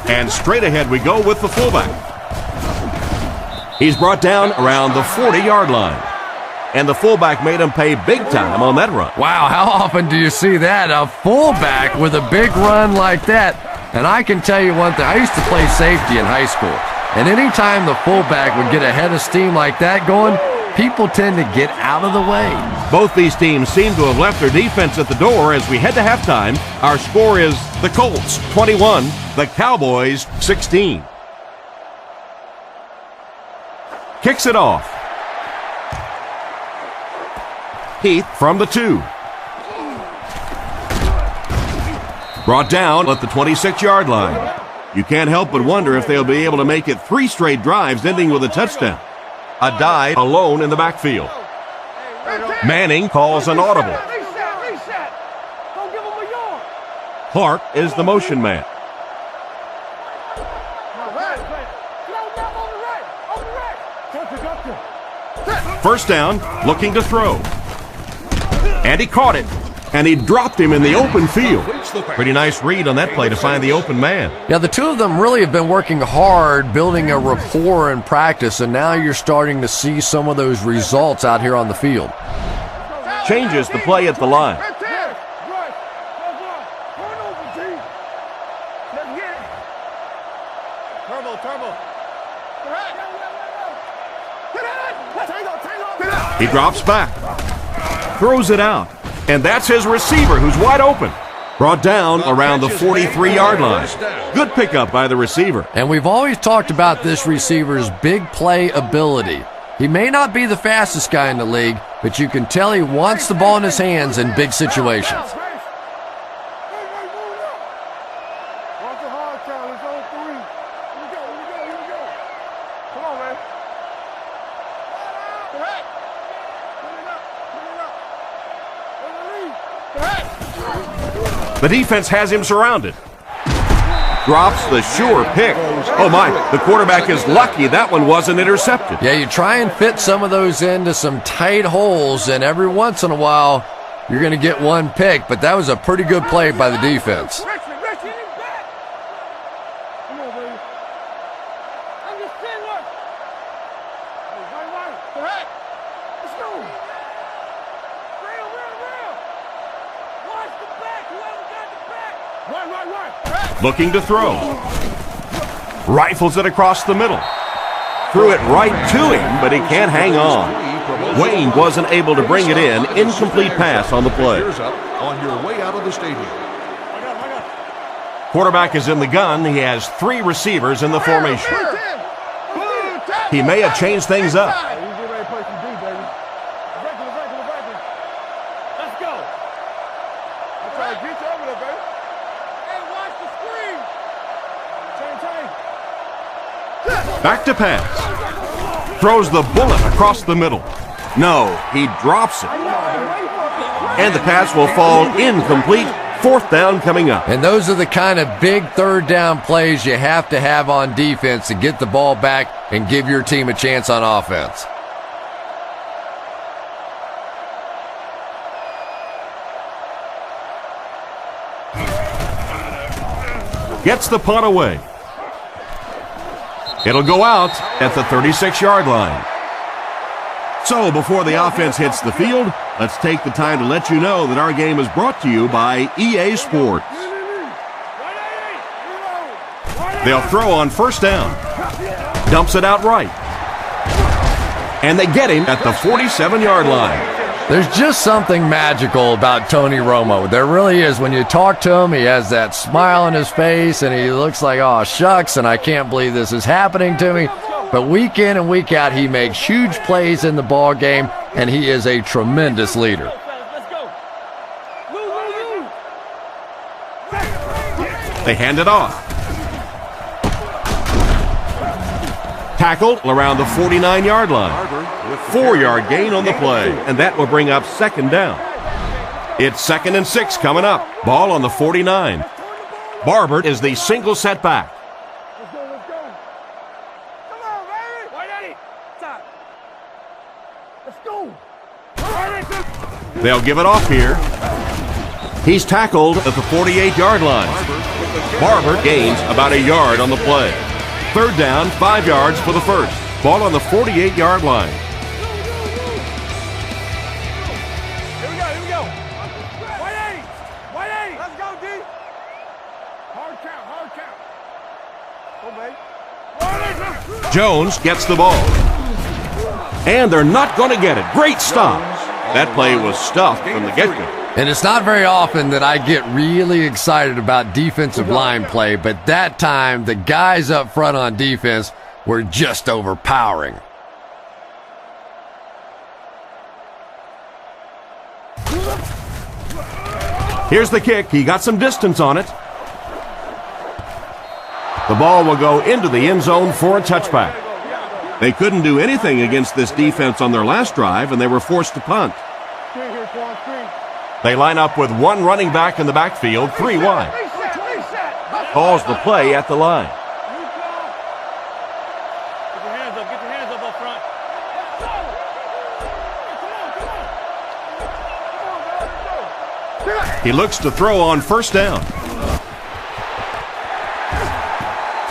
And straight ahead we go with the fullback. He's brought down around the 40-yard line. And the fullback made him pay big time on that run. Wow, how often do you see that? A fullback with a big run like that. And I can tell you one thing. I used to play safety in high school. And anytime the fullback would get ahead of steam like that going, people tend to get out of the way. Both these teams seem to have left their defense at the door as we head to halftime. Our score is the Colts 21, the Cowboys 16. Kicks it off. Heath from the 2. Brought down at the 26-yard line. You can't help but wonder if they'll be able to make it 3 straight drives ending with a touchdown. A dive alone in the backfield. Manning calls an audible. Reset. Don't give him a yard. Clark is the motion man. First down, looking to throw. And he caught it. And he dropped him in the open field. Pretty nice read on that play to find the open man. Yeah, the two of them really have been working hard, building a rapport in practice, and now you're starting to see some of those results out here on the field. Changes the play at the line. He drops back. Throws it out. And that's his receiver who's wide open. Brought down around the 43-yard line. Good pickup by the receiver. And we've always talked about this receiver's big play ability. He may not be the fastest guy in the league, but you can tell he wants the ball in his hands in big situations. The defense has him surrounded. Drops the sure pick. Oh my, the quarterback is lucky that one wasn't intercepted. Yeah, you try and fit some of those into some tight holes, and every once in a while, you're going to get one pick, but that was a pretty good play by the defense. Looking to throw. Rifles it across the middle. Threw it right to him, but he can't hang on. Wayne wasn't able to bring it in. Incomplete pass on the play. On your way out of the stadium. Quarterback is in the gun. He has 3 receivers in the formation. He may have changed things up. Back to pass. Throws the bullet across the middle. No, he drops it. And the pass will fall incomplete. 4th down coming up. And those are the kind of big third down plays you have to have on defense to get the ball back and give your team a chance on offense. Gets the punt away. It'll go out at the 36-yard line. So before the offense hits the field, let's take the time to let you know that our game is brought to you by EA Sports. They'll throw on first down. Dumps it out right. And they get him at the 47-yard line. There's just something magical about Tony Romo. There really is. When you talk to him, he has that smile on his face, and he looks like, oh, shucks, and I can't believe this is happening to me. But week in and week out, he makes huge plays in the ball game, and he is a tremendous leader. They hand it off. Tackled around the 49-yard line. 4-yard gain on the play, and that will bring up 2nd down. It's 2nd and 6 coming up. Ball on the 49. Barber is the single setback. Let's go. Come on, baby. White Eddie. Stop. Let's go. They'll give it off here. He's tackled at the 48-yard line. Barber gains about a yard on the play. 3rd down, 5 yards for the first. Ball on the 48-yard line. Here we go. White Eddie. Let's go, D. Hard count. Go, baby. Jones gets the ball. And they're not going to get it. Great stop. That play was stuffed from the get-go. And it's not very often that I get really excited about defensive line play, but that time the guys up front on defense were just overpowering. Here's the kick. He got some distance on it. The ball will go into the end zone for a touchback. They couldn't do anything against this defense on their last drive, and they were forced to punt. They line up with one running back in the backfield, 3 wide. Calls the play at the line. He looks to throw on first down.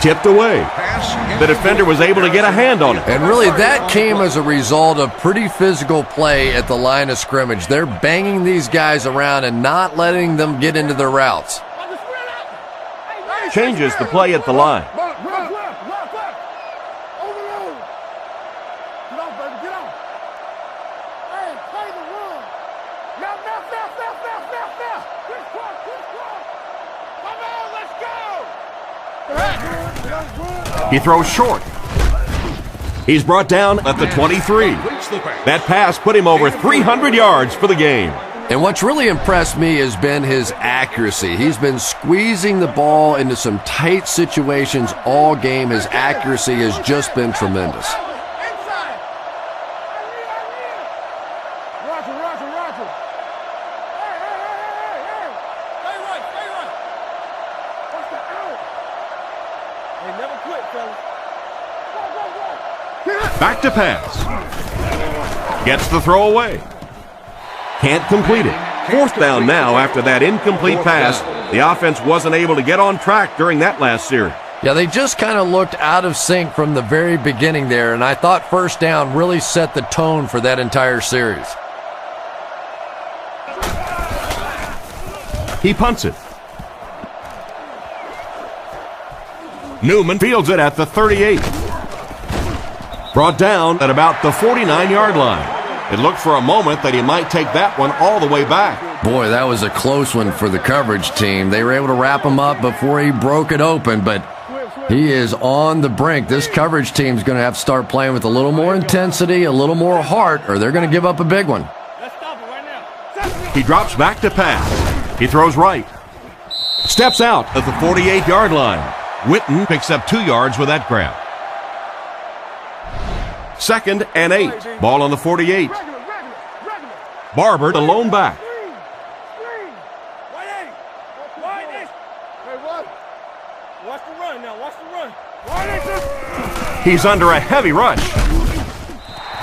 Tipped away. The defender was able to get a hand on it. And really, that came as a result of pretty physical play at the line of scrimmage. They're banging these guys around and not letting them get into their routes. Changes the play at the line. He throws short. He's brought down at the 23. That pass put him over 300 yards for the game. And what's really impressed me has been his accuracy. He's been squeezing the ball into some tight situations all game. His accuracy has just been tremendous. Back to pass. Gets the throw away. Can't complete it. Fourth down now after that incomplete pass. The offense wasn't able to get on track during that last series. Yeah, they just kind of looked out of sync from the very beginning there, and I thought first down really set the tone for that entire series. He punts it. Newman fields it at the 38. Brought down at about the 49-yard line. It looked for a moment that he might take that one all the way back. Boy, that was a close one for the coverage team. They were able to wrap him up before he broke it open, but he is on the brink. This coverage team is going to have to start playing with a little more intensity, a little more heart, or they're going to give up a big one. He drops back to pass. He throws right. Steps out at the 48-yard line. Witten picks up 2 yards with that grab. 2nd and 8. Ball on the 48. Barber, the lone back. He's under a heavy rush.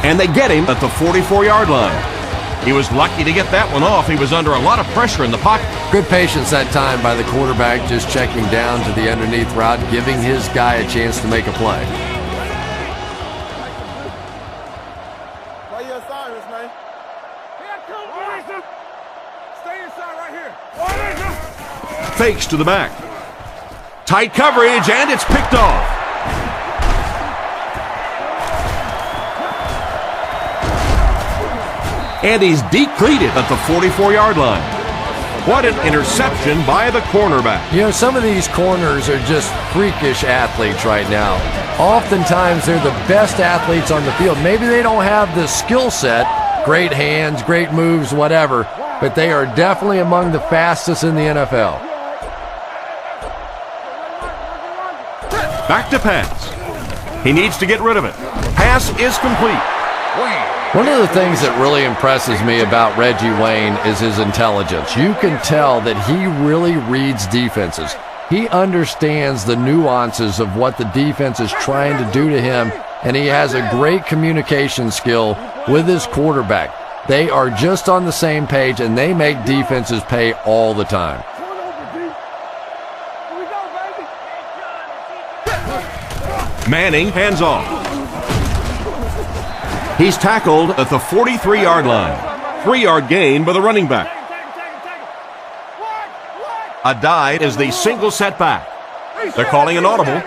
And they get him at the 44-yard line. He was lucky to get that one off. He was under a lot of pressure in the pocket. Good patience that time by the quarterback, just checking down to the underneath route, giving his guy a chance to make a play. Fakes to the back. Tight coverage, and it's picked off. And he's decleated at the 44-yard line. What an interception by the cornerback. You know, some of these corners are just freakish athletes right now. Oftentimes, they're the best athletes on the field. Maybe they don't have the skill set, great hands, great moves, whatever, but they are definitely among the fastest in the NFL. Back to pass. He needs to get rid of it. Pass is complete. One of the things that really impresses me about Reggie Wayne is his intelligence. You can tell that he really reads defenses. He understands the nuances of what the defense is trying to do to him, and he has a great communication skill with his quarterback. They are just on the same page, and they make defenses pay all the time. Manning hands off. He's tackled at the 43-yard line. 3-yard gain by the running back. A dive is the single setback. They're calling an audible.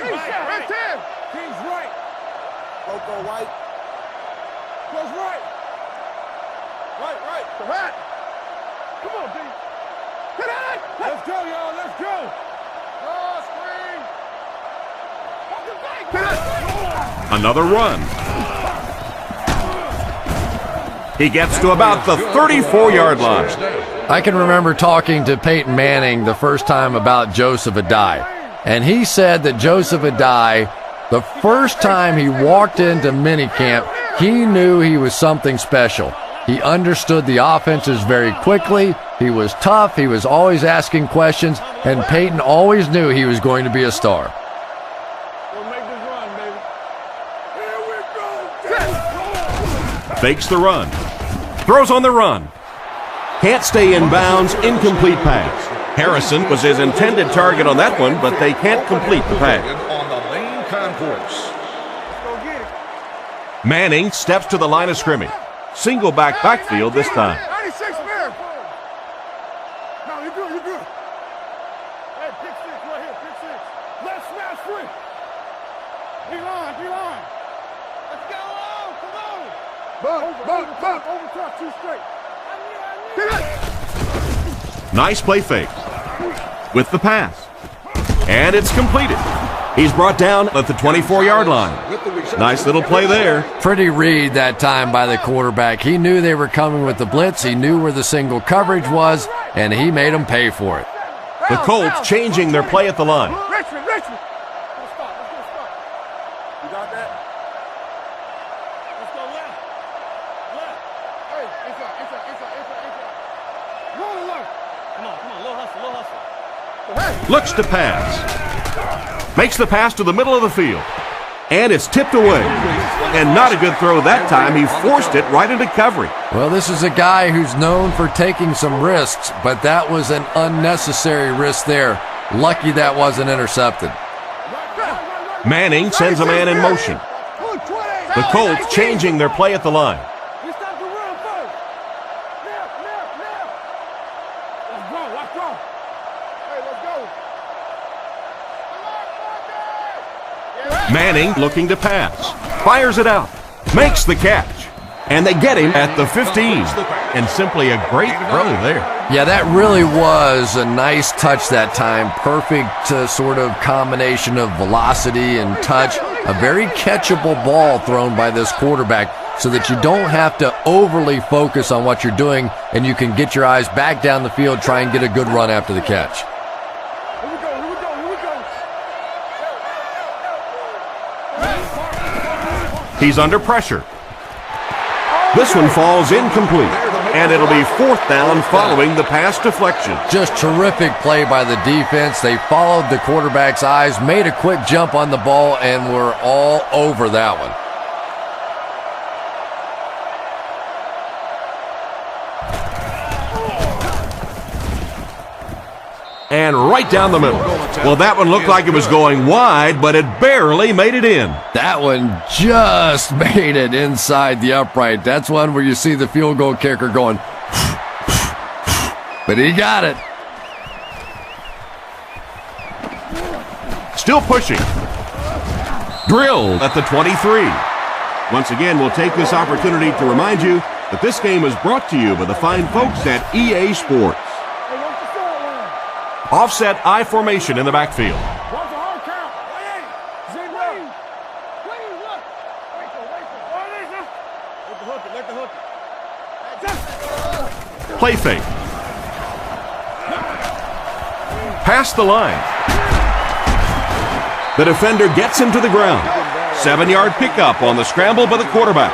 Another run. He gets to about the 34-yard line. I can remember talking to Peyton Manning the first time about Joseph Adai, and he said that Joseph Adai, the first time he walked into minicamp, he knew he was something special. He understood the offenses very quickly. He was tough. He was always asking questions, and Peyton always knew he was going to be a star. We'll make this run, baby. Here we go. Fakes the run. Throws on the run. Can't stay in bounds. Incomplete pass. Harrison was his intended target on that one, but they can't complete the pass. On the main concourse. Go get it. Manning steps to the line of scrimmage. Single backfield this time. 96 man. No, you're good, you're good. Hey, pick six right here, pick six. Left smash free. D-line, D-line. Let's go, come on. Bump. Over top, two straight. Nice play fake. With the pass. And it's completed. He's brought down at the 24-yard line. Nice little play there. Pretty read that time by the quarterback. He knew they were coming with the blitz. He knew where the single coverage was, and he made them pay for it. The Colts changing their play at the line. Richmond. Let's stop. You got that? Let's go left. Hey, inside. Roll left. Come on, low hustle. Looks to pass. Makes the pass to the middle of the field. And it's tipped away. And not a good throw that time. He forced it right into coverage. Well, this is a guy who's known for taking some risks, but that was an unnecessary risk there. Lucky that wasn't intercepted. Manning sends a man in motion. The Colts changing their play at the line. We stop the run first. Left. Let's go. Hey, let's go. Manning looking to pass. Fires it out. Makes the catch. And they get him at the 15. And simply a great throw there. Yeah, that really was a nice touch that time. Perfect sort of combination of velocity and touch. A very catchable ball thrown by this quarterback so that you don't have to overly focus on what you're doing and you can get your eyes back down the field, try and get a good run after the catch. Here we go. He's under pressure. This one falls incomplete. And it'll be fourth down following the pass deflection. Just terrific play by the defense. They followed the quarterback's eyes, made a quick jump on the ball, and were all over that one. And right down the middle. Well, that one looked like it was going wide, but it barely made it in. That one just made it inside the upright. That's one where you see the field goal kicker going, but he got it. Still pushing. Drilled at the 23. Once again, we'll take this opportunity to remind you that this game is brought to you by the fine folks at EA Sports. Hey, watch the forward line. Offset I formation in the backfield. Watch the hard count. Zig right. Please, look. Wait for it. Let the hook it. Play fake. Past the line. The defender gets him to the ground. 7-yard pickup on the scramble by the quarterback.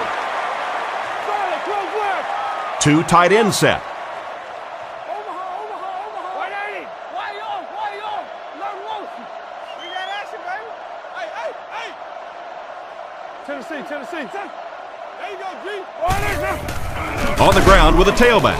Solid, close left. 2 tight end set. Omaha. 180. Way off. Low motion. We got action, baby. Hey. Tennessee. There you go, G. On the ground with a tailback.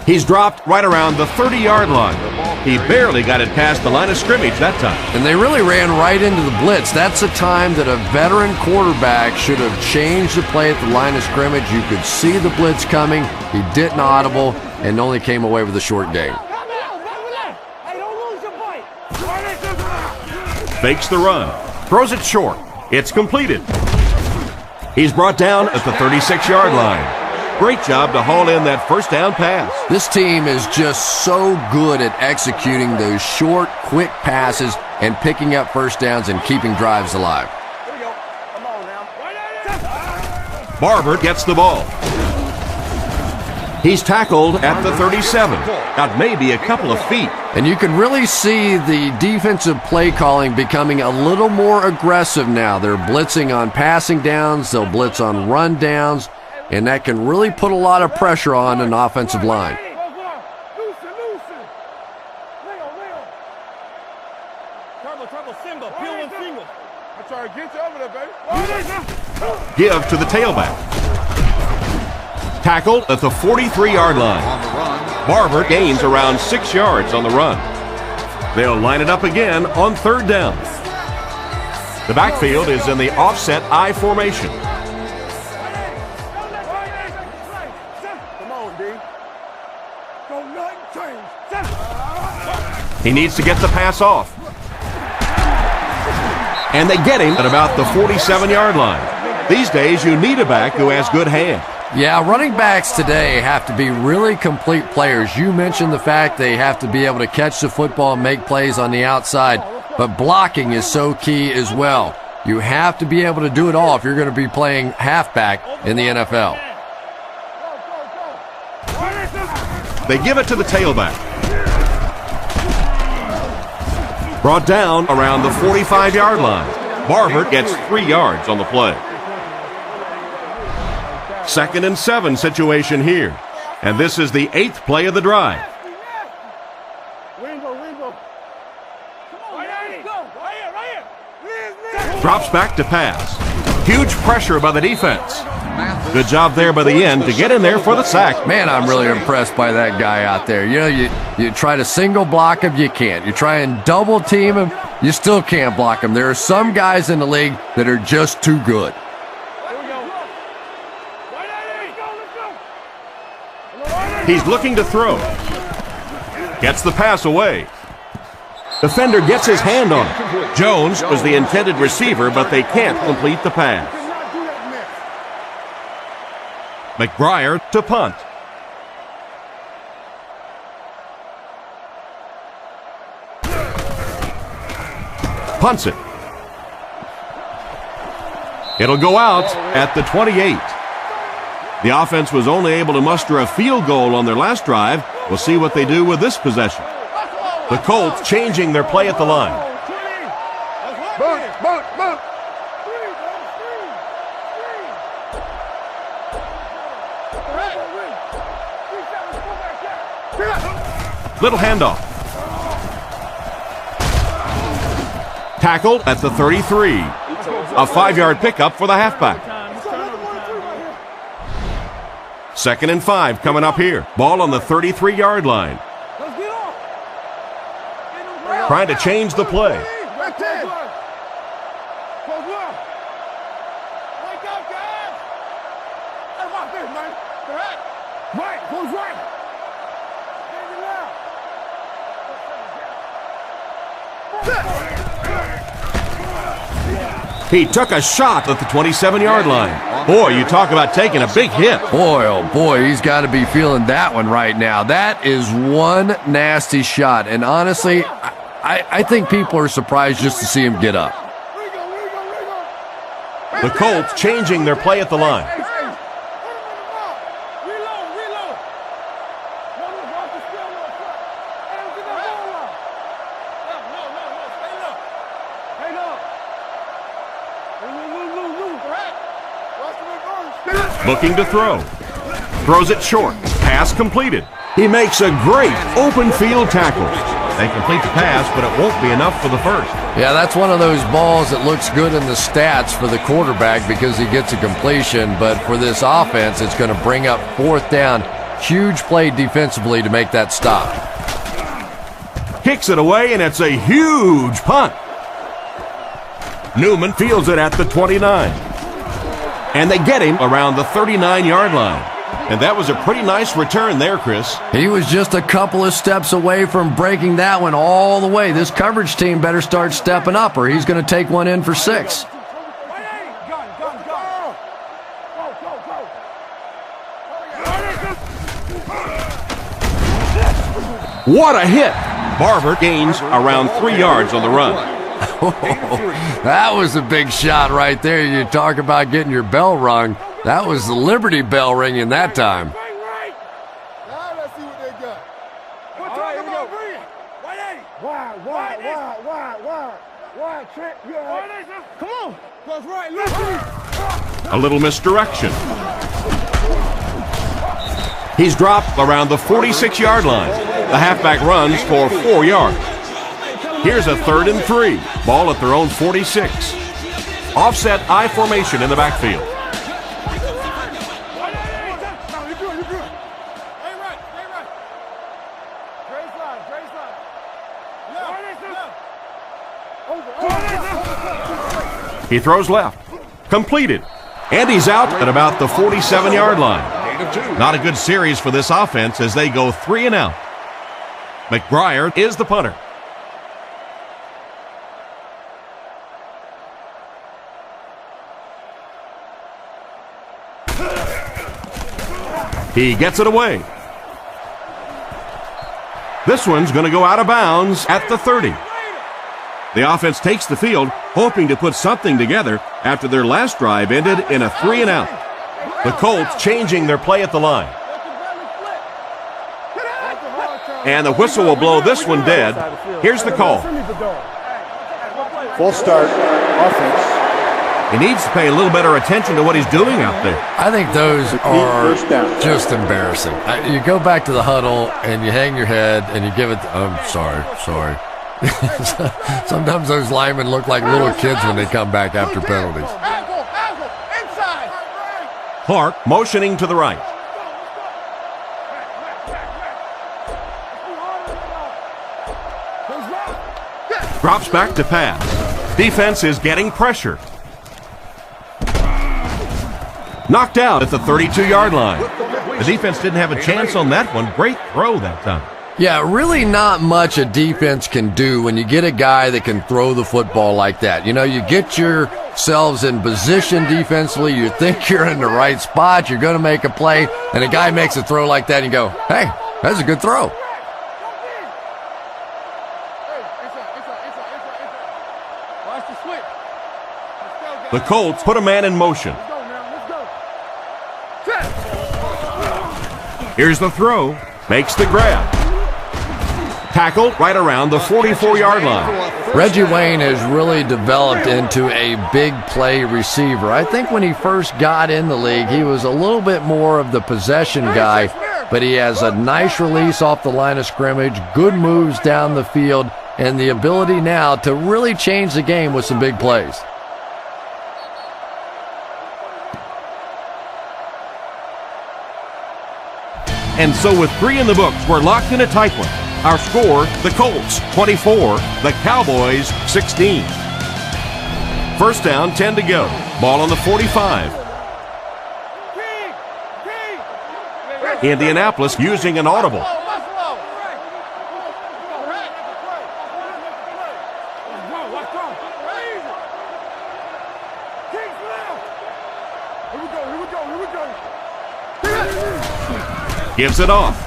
He's dropped right around the 30-yard line. He barely got it past the line of scrimmage that time. And they really ran right into the blitz. That's a time that a veteran quarterback should have changed the play at the line of scrimmage. You could see the blitz coming. He didn't audible and only came away with a short gain. Hey, don't lose your bite. Fakes the run. Throws it short. It's completed. He's brought down at the 36-yard line. Great job to haul in that first down pass. This team is just so good at executing those short, quick passes and picking up first downs and keeping drives alive. Here we go. Come on now. Barber gets the ball. He's tackled at the 37. Got maybe a couple of feet. And you can really see the defensive play calling becoming a little more aggressive now. They're blitzing on passing downs, they'll blitz on run downs, and that can really put a lot of pressure on an offensive line. Give to the tailback. Tackled at the 43-yard line. Barber gains around 6 yards on the run. They'll line it up again on third down. The backfield is in the offset I formation. He needs to get the pass off. And they get him at about the 47-yard line. These days, you need a back who has good hands. Yeah, running backs today have to be really complete players. You mentioned the fact they have to be able to catch the football and make plays on the outside, but blocking is so key as well. You have to be able to do it all if you're going to be playing halfback in the NFL. They give it to the tailback. Brought down around the 45-yard line. Barber gets 3 yards on the play. 2nd and 7 situation here. And this is the 8th play of the drive. Drops back to pass. Huge pressure by the defense. Good job there by the end to get in there for the sack. Man, I'm really impressed by that guy out there. You know, you try to single block him, you can't. You try and double team him, you still can't block him. There are some guys in the league that are just too good. He's looking to throw. Gets the pass away. Defender gets his hand on it. Jones was the intended receiver, but they can't complete the pass. McBriar to punt. Punts it. It'll go out at the 28. The offense was only able to muster a field goal on their last drive. We'll see what they do with this possession. The Colts changing their play at the line. Little handoff. Tackled at the 33. A 5-yard pickup for the halfback. 2nd and 5 coming up here. Ball on the 33-yard line. Trying to change the play. He took a shot at the 27-yard line. Boy, you talk about taking a big hit. Boy, oh boy, he's got to be feeling that one right now. That is one nasty shot. And honestly, I think people are surprised just to see him get up. The Colts changing their play at the line. Looking to throw. Throws it short. Pass completed. He makes a great open field tackle. They complete the pass, but it won't be enough for the first. Yeah, that's one of those balls that looks good in the stats for the quarterback because he gets a completion, but for this offense, it's going to bring up 4th down. Huge play defensively to make that stop. Kicks it away, and it's a huge punt. Newman fields it at the 29. And they get him around the 39-yard line. And that was a pretty nice return there, Chris. He was just a couple of steps away from breaking that one all the way. This coverage team better start stepping up or he's going to take one in for 6. What a hit! Barber gains around 3 yards on the run. That was a big shot right there. You talk about getting your bell rung. That was the Liberty Bell ringing that time. Wide, Trent. You all right? Come on. Goes right, left. A little misdirection. He's dropped around the 46-yard line. The halfback runs for 4 yards. Here's a 3rd and 3. Ball at their own 46. Offset I formation in the backfield. He throws left. Completed. And he's out at about the 47-yard line. Not a good series for this offense as they go 3 and out. McBriar is the punter. He gets it away. This one's going to go out of bounds at the 30. The offense takes the field, hoping to put something together after their last drive ended in a 3 and out. The Colts changing their play at the line. And the whistle will blow this one dead. Here's the call. Full start, offense. He needs to pay a little better attention to what he's doing out there. I think those are First down. just embarrassing. You go back to the huddle and you hang your head and you give it, sorry. Sometimes those linemen look like little kids when they come back after penalties. Inside. Clark motioning to the right. Drops back to pass. Defense is getting pressure. Knocked out at the 32-yard line. The defense didn't have a chance on that one. Great throw that time. Yeah, really not much a defense can do when you get a guy that can throw the football like that. You know, you get yourselves in position defensively, you think you're in the right spot, you're going to make a play, and a guy makes a throw like that and you go, hey, that's a good throw. Watch the switch. The Colts put a man in motion. Here's the throw. Makes the grab. Tackled right around the 44-yard line. Reggie Wayne has really developed into a big play receiver. I think when he first got in the league, he was a little bit more of the possession guy, but he has a nice release off the line of scrimmage, good moves down the field, and the ability now to really change the game with some big plays. And so with 3 in the books, we're locked in a tight one. Our score, the Colts 24, the Cowboys 16. First down, 10 to go. Ball on the 45. Indianapolis using an audible. Gives it off.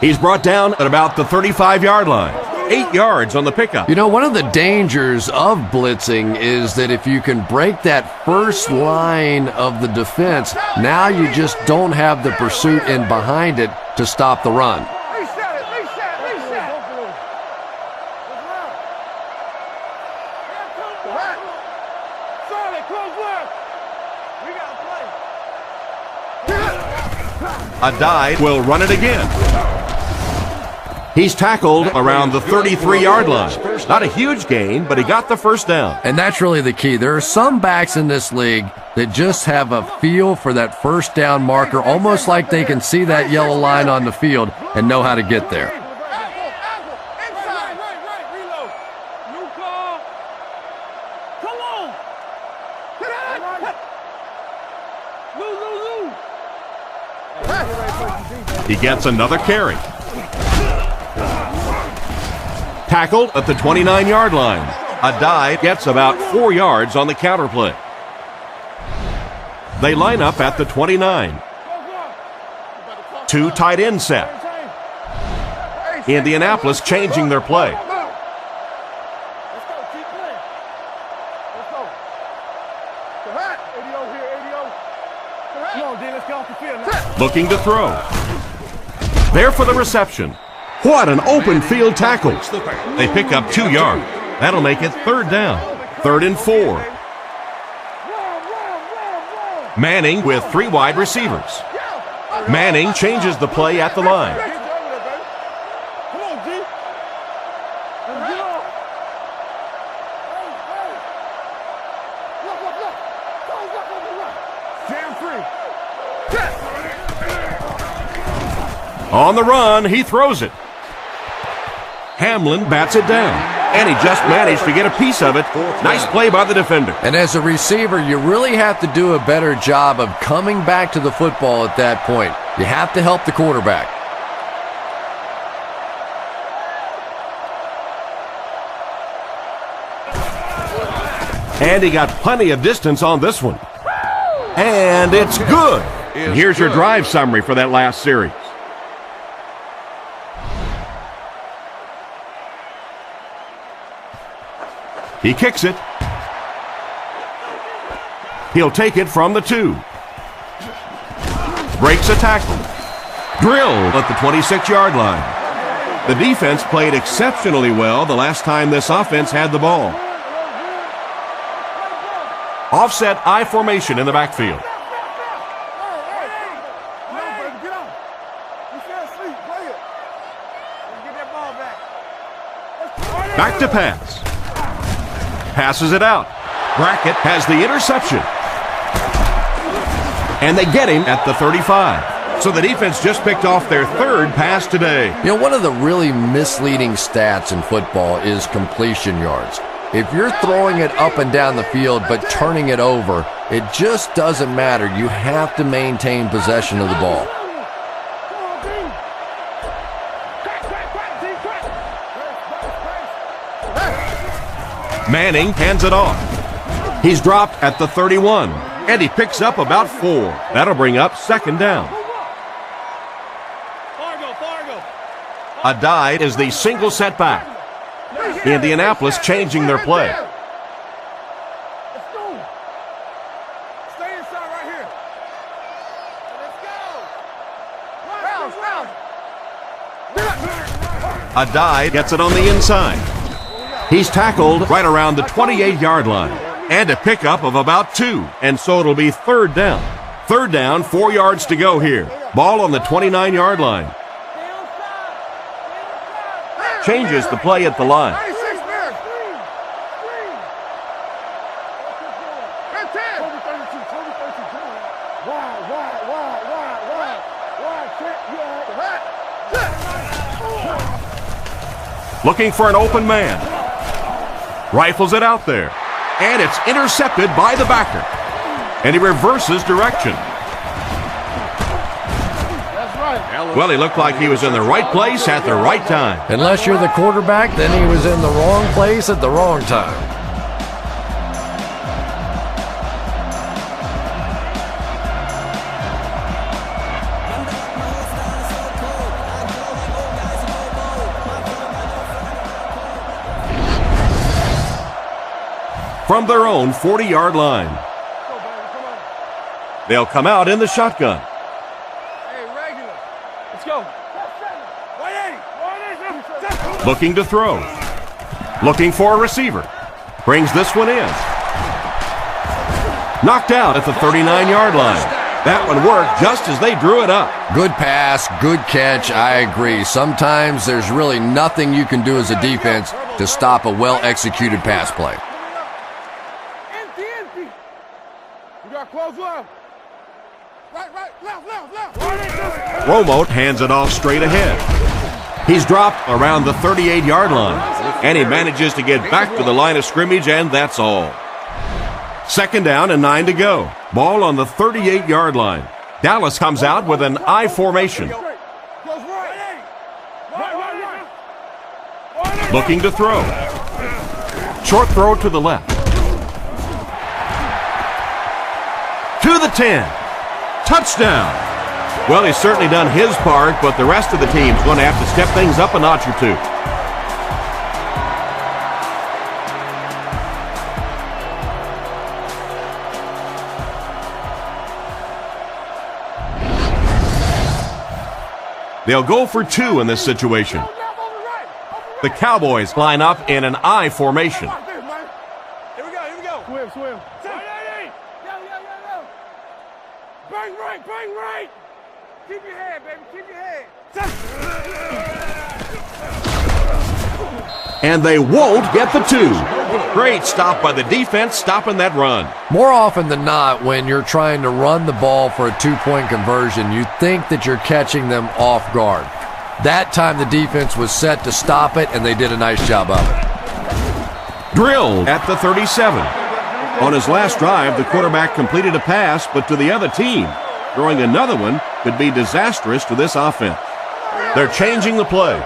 He's brought down at about the 35-yard line. 8 yards on the pickup. You know, one of the dangers of blitzing is that if you can break that first line of the defense, now you just don't have the pursuit in behind it to stop the run. A dive will run it again. He's tackled around the 33-yard line. Not a huge gain, but he got the first down. And that's really the key. There are some backs in this league that just have a feel for that first down marker, almost like they can see that yellow line on the field and know how to get there. He gets another carry. Tackled at the 29-yard line. A dive gets about 4 yards on the counter play. They line up at the 29. 2 tight end set. Indianapolis changing their play. Looking to throw. There for the reception. What an open field tackle. They pick up 2 yards. That'll make it 3rd down. 3rd and 4. Manning with 3 wide receivers. Manning changes the play at the line. Come on, G. Get off. Look. Jam free. On the run, he throws it. Hamlin bats it down, and he just managed to get a piece of it. Nice play by the defender. And as a receiver, you really have to do a better job of coming back to the football at that point. You have to help the quarterback. And he got plenty of distance on this one. And it's good. And here's your drive summary for that last series. He kicks it. He'll take it from the 2. Breaks a tackle. Drilled at the 26-yard line. The defense played exceptionally well the last time this offense had the ball. Offset I formation in the backfield. Get off. You fell asleep. Play it. Get that ball back. Back to pass. Passes it out. Brackett has the interception. And they get him at the 35. So the defense just picked off their 3rd pass today. You know, one of the really misleading stats in football is completion yards. If you're throwing it up and down the field but turning it over, it just doesn't matter. You have to maintain possession of the ball. Manning hands it off. He's dropped at the 31, and he picks up about 4. That'll bring up 2nd down. A dive is the single setback. Indianapolis changing their play. Let's go. Stay inside right here. Let's go. A dive gets it on the inside. He's tackled right around the 28-yard line. And a pickup of about 2. And so it'll be 3rd down. 3rd down, 4 yards to go here. Ball on the 29-yard line. Changes the play at the line. 96 man. Looking for an open man. Rifles it out there. And it's intercepted by the backer. And he reverses direction. That's right. Well, he looked like he was in the right place at the right time. Unless you're the quarterback, then he was in the wrong place at the wrong time. From their own 40-yard line. They'll come out in the shotgun. Hey, regular. Let's go. 180. Looking to throw. Looking for a receiver. Brings this one in. Knocked out at the 39-yard line. That one worked just as they drew it up. Good pass, good catch, I agree. Sometimes there's really nothing you can do as a defense to stop a well-executed pass play. Empty. You got close left. Right, left. Romo hands it off straight ahead. He's dropped around the 38-yard line, and he manages to get back to the line of scrimmage, and that's all. 2nd down and 9 to go. Ball on the 38-yard line. Dallas comes out with an I formation. Looking to throw. Short throw to the left. To the 10. Touchdown. Well, he's certainly done his part, but the rest of the team's going to have to step things up a notch or two. They'll go for 2 in this situation. The Cowboys line up in an I formation. Here we go. Swim. Bang right. Keep your head, baby. Keep your head. And they won't get the 2. Great stop by the defense, stopping that run. More often than not, when you're trying to run the ball for a 2-point conversion, you think that you're catching them off guard. That time the defense was set to stop it, and they did a nice job of it. Drilled at the 37. On his last drive, the quarterback completed a pass, but to the other team. Throwing another one could be disastrous to this offense. They're changing the play.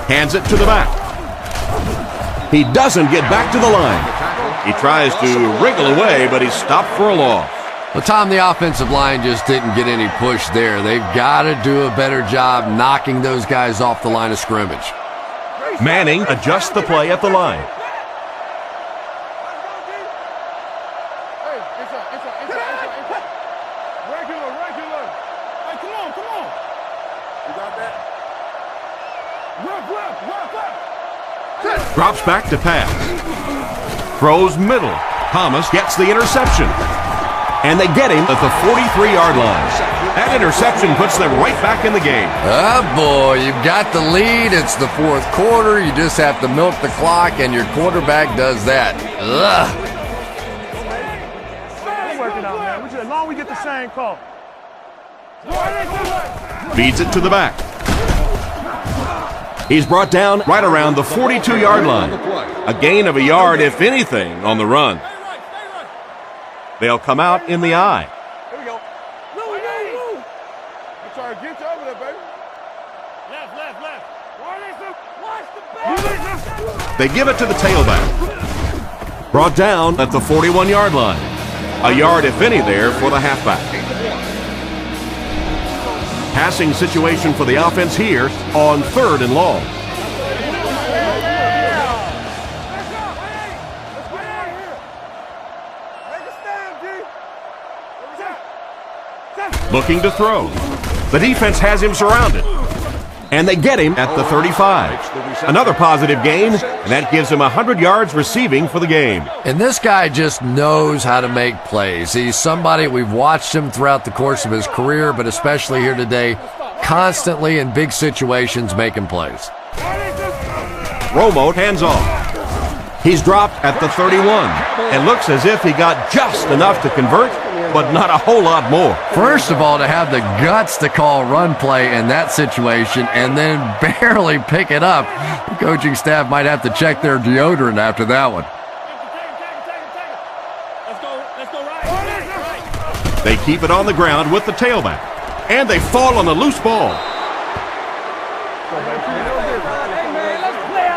Hands it to the back. He doesn't get back to the line. He tries to wriggle away, but he's stopped for a loss. Well, Tom, the offensive line just didn't get any push there. They've got to do a better job knocking those guys off the line of scrimmage. Manning adjusts the play at the line. Regular. Hey, come on. You got that? Left. Drops back to pass. Throws middle. Thomas gets the interception. And they get him at the 43-yard line. That interception puts them right back in the game. Oh, boy, you've got the lead. It's the 4th quarter. You just have to milk the clock, and your quarterback does that. Ugh. We're working out, man. As long as we get the same call. Feeds it to the back. He's brought down right around the 42-yard line. A gain of a yard, if anything, on the run. They'll come out in the I. Here we go. Move. I'm trying to get you over there, baby. Left. Watch the back. They give it to the tailback. Brought down at the 41-yard line. A yard, if any, there for the halfback. Passing situation for the offense here on 3rd and long. Looking to throw. The defense has him surrounded. And they get him at the 35. Another positive gain, and that gives him 100 yards receiving for the game. And this guy just knows how to make plays. He's somebody, we've watched him throughout the course of his career, but especially here today, constantly in big situations making plays. Romo hands off. He's dropped at the 31 and looks as if he got just enough to convert, but not a whole lot more. First of all, to have the guts to call a run play in that situation and then barely pick it up, the coaching staff might have to check their deodorant after that one. They keep it on the ground with the tailback, and they fall on the loose ball.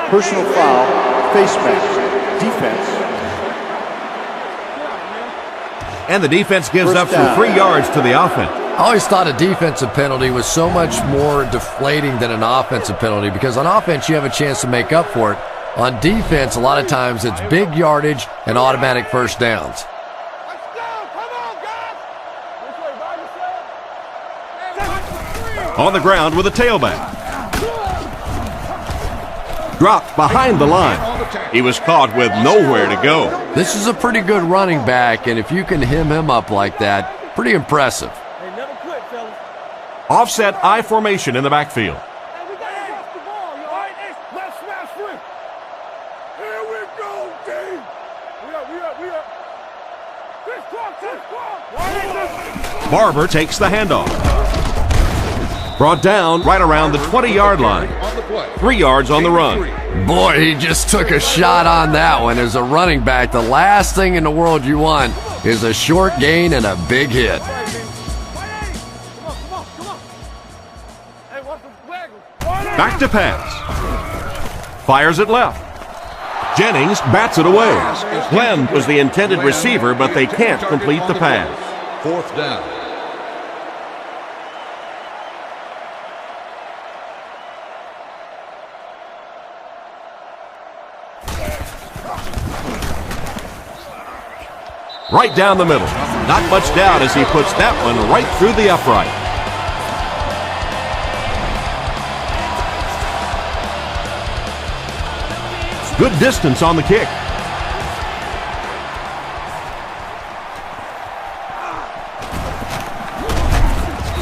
Personal foul, face mask, defense. And the defense gives First up down. for 3 yards to the offense. I always thought a defensive penalty was so much more deflating than an offensive penalty because on offense you have a chance to make up for it. On defense, a lot of times it's big yardage and automatic first downs. Let's go. Come on, guys. This way, by yourself. On the ground with a tailback. Dropped behind the line. He was caught with nowhere to go. This is a pretty good running back, and if you can hem him up like that, pretty impressive. Hey, never quit, fellas. Offset I formation in the backfield. Hey, we got to cross the ball, y'all. All right, let's smash free. Here we go, team. We up. Six, Barber takes the handoff. Brought down right around the 20-yard line. 3 yards on the run. Boy, he just took a shot on that one. As a running back, the last thing in the world you want is a short gain and a big hit. Come on. Hey, what's the waggle? Back to pass. Fires it left. Jennings bats it away. Glenn was the intended receiver, but they can't complete the pass. 4th down. Right down the middle. Not much doubt as he puts that one right through the upright. Good distance on the kick.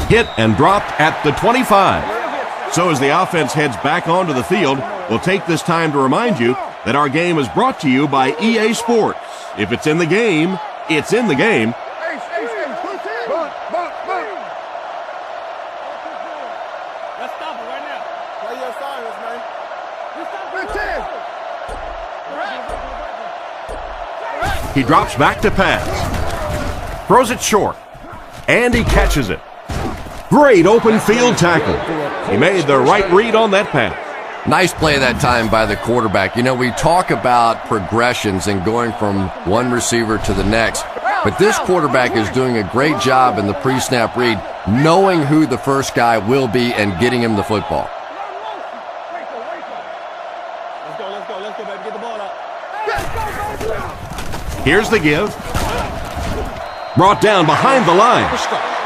Hit and dropped at the 25. So as the offense heads back onto the field, we'll take this time to remind you that our game is brought to you by EA Sports. If it's in the game, it's in the game. Let's stop it right now. Play your assignments, man. He drops back to pass. Throws it short. And he catches it. Great open field tackle. He made the right read on that pass. Nice play that time by the quarterback. You know, we talk about progressions and going from one receiver to the next, but this quarterback is doing a great job in the pre-snap read, knowing who the first guy will be and getting him the football. Let's go, baby. Get the ball out. Here's the give. Brought down behind the line.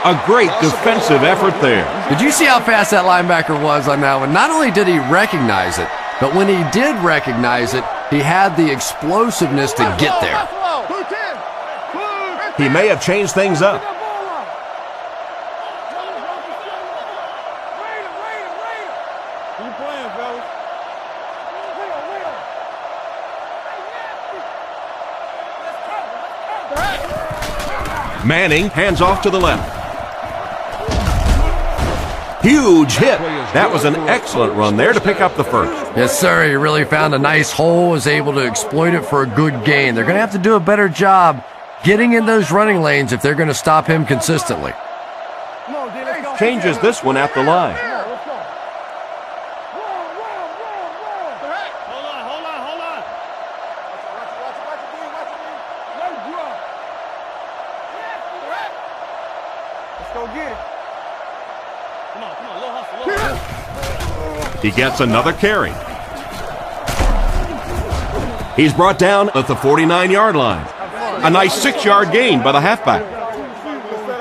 A great defensive effort there. Did you see how fast that linebacker was on that one? Not only did he recognize it, but when he did recognize it, he had the explosiveness to get there. He may have changed things up. Keep playing, fellas. Manning hands off to the left. Huge hit. That was an excellent run there to pick up the first. Yes, sir. He really found a nice hole, was able to exploit it for a good gain. They're going to have to do a better job getting in those running lanes if they're going to stop him consistently. Changes this one at the line. He gets another carry. He's brought down at the 49-yard line. A nice 6-yard gain by the halfback.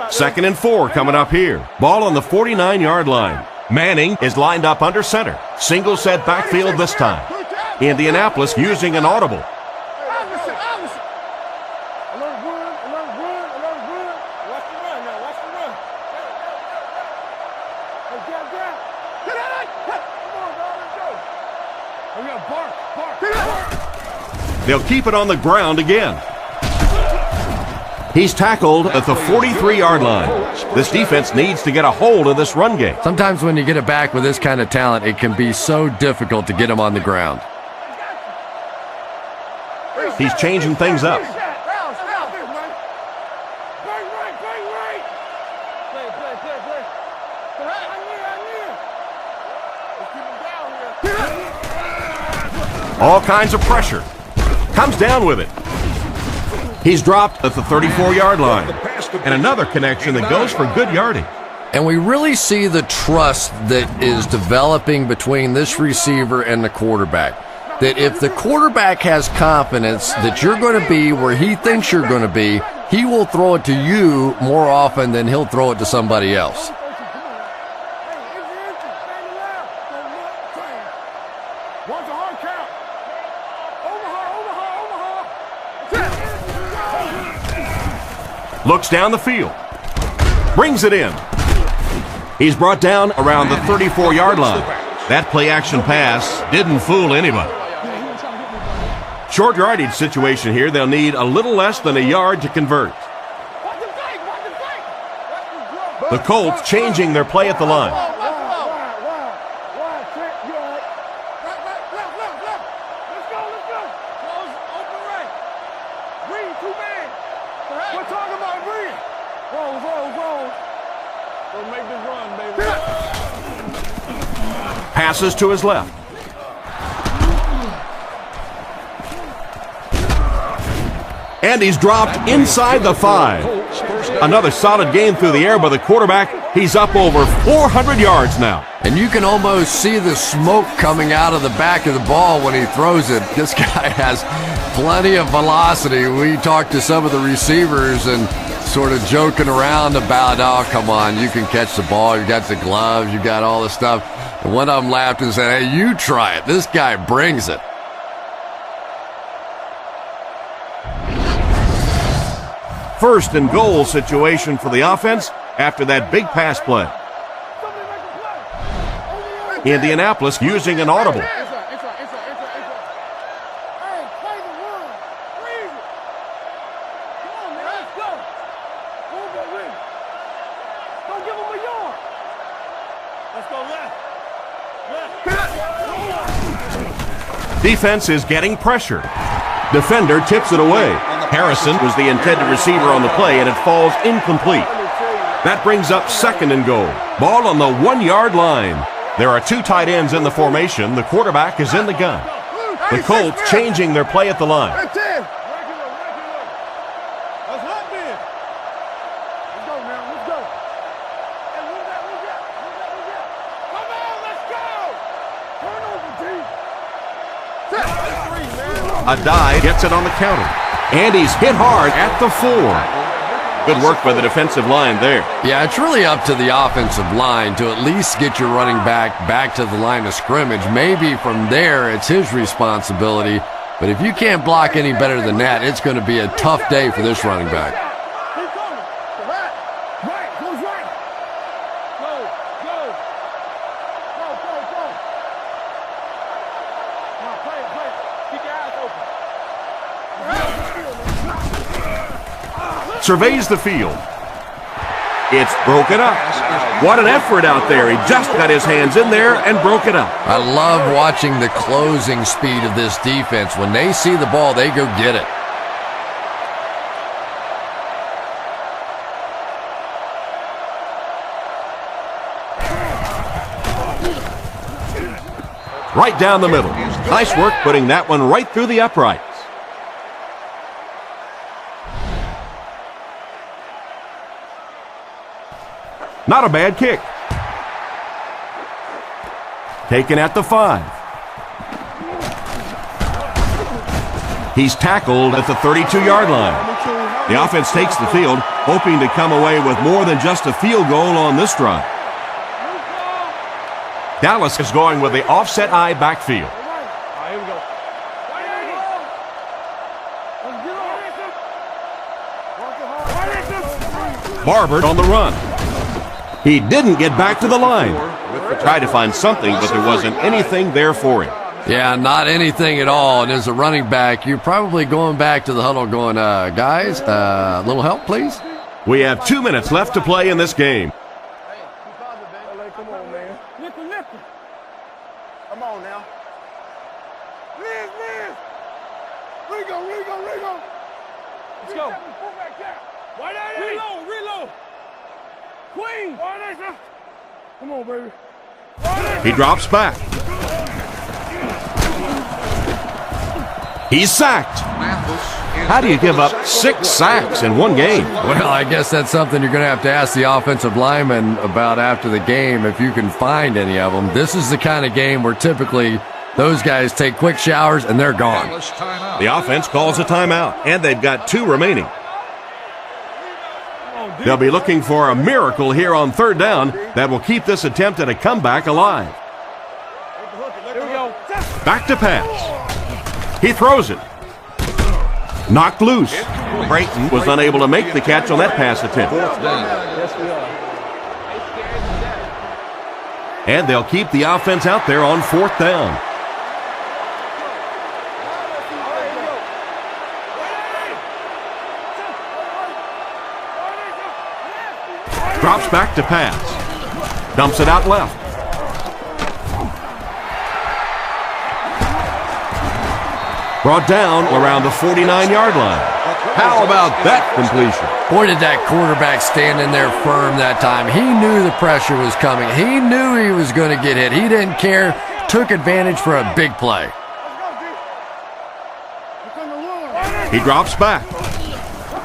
2nd and 4 coming up here. Ball on the 49-yard line. Manning is lined up under center. Single set backfield this time. Indianapolis using an audible. They'll keep it on the ground again. He's tackled at the 43-yard line. This defense needs to get a hold of this run game. Sometimes when you get it back with this kind of talent, it can be so difficult to get him on the ground. He's changing things up. All kinds of pressure. Comes down with it. He's dropped at the 34-yard line. And another connection that goes for good yardage. And we really see the trust that is developing between this receiver and the quarterback. That if the quarterback has confidence that you're going to be where he thinks you're going to be, he will throw it to you more often than he'll throw it to somebody else. Looks down the field. Brings it in. He's brought down around the 34-yard line. That play-action pass didn't fool anybody. Short yardage situation here. They'll need a little less than a yard to convert. The Colts changing their play at the line. Passes to his left. And he's dropped inside the 5. Another solid game through the air by the quarterback. He's up over 400 yards now. And you can almost see the smoke coming out of the back of the ball when he throws it. This guy has plenty of velocity. We talked to some of the receivers and sort of joking around about, oh, come on, you can catch the ball. You got the gloves. You got all the stuff. And one of them laughed and said, hey, you try it. This guy brings it. First and goal situation for the offense after that big pass play. Indianapolis using an audible. Defense is getting pressure. Defender tips it away. Harrison was the intended receiver on the play, and it falls incomplete. That brings up second and goal. Ball on the 1-yard line. There are two tight ends in the formation. The quarterback is in the gun. The Colts changing their play at the line. A dive gets it on the counter. And he's hit hard at the 4. Good work by the defensive line there. Yeah, it's really up to the offensive line to at least get your running back to the line of scrimmage. Maybe from there it's his responsibility. But if you can't block any better than that, it's going to be a tough day for this running back. Surveys the field. It's broken up. What an effort out there. He just got his hands in there and broke it up. I love watching the closing speed of this defense. When they see the ball, they go get it. Right down the middle. Nice work putting that one right through the uprights. Not a bad kick. Taken at the 5. He's tackled at the 32-yard line. The offense takes the field, hoping to come away with more than just a field goal on this drive. Dallas is going with the offset eye backfield. Barber on the run. He didn't get back to the line. Tried to find something, but there wasn't anything there for him. Yeah, not anything at all. And as a running back, you're probably going back to the huddle going, guys, a little help, please? We have 2 minutes left to play in this game. Come on, man. Listen. Come on now. Liz. Rigo. Let's go. Reload. Queen. Come on, baby. He drops back. He's sacked. How do you give up 6 sacks in one game? Well, I guess that's something you're going to have to ask the offensive lineman about after the game if you can find any of them. This is the kind of game where typically those guys take quick showers and they're gone. The offense calls a timeout, and they've got 2 remaining. They'll be looking for a miracle here on third down that will keep this attempt at a comeback alive. Back to pass. He throws it. Knocked loose. Brayton was unable to make the catch on that pass attempt. And they'll keep the offense out there on fourth down. Drops back to pass. Dumps it out left. Brought down around the 49-yard line. How about that completion? Boy, did that quarterback stand in there firm that time. He knew the pressure was coming. He knew he was going to get hit. He didn't care. Took advantage for a big play. He drops back.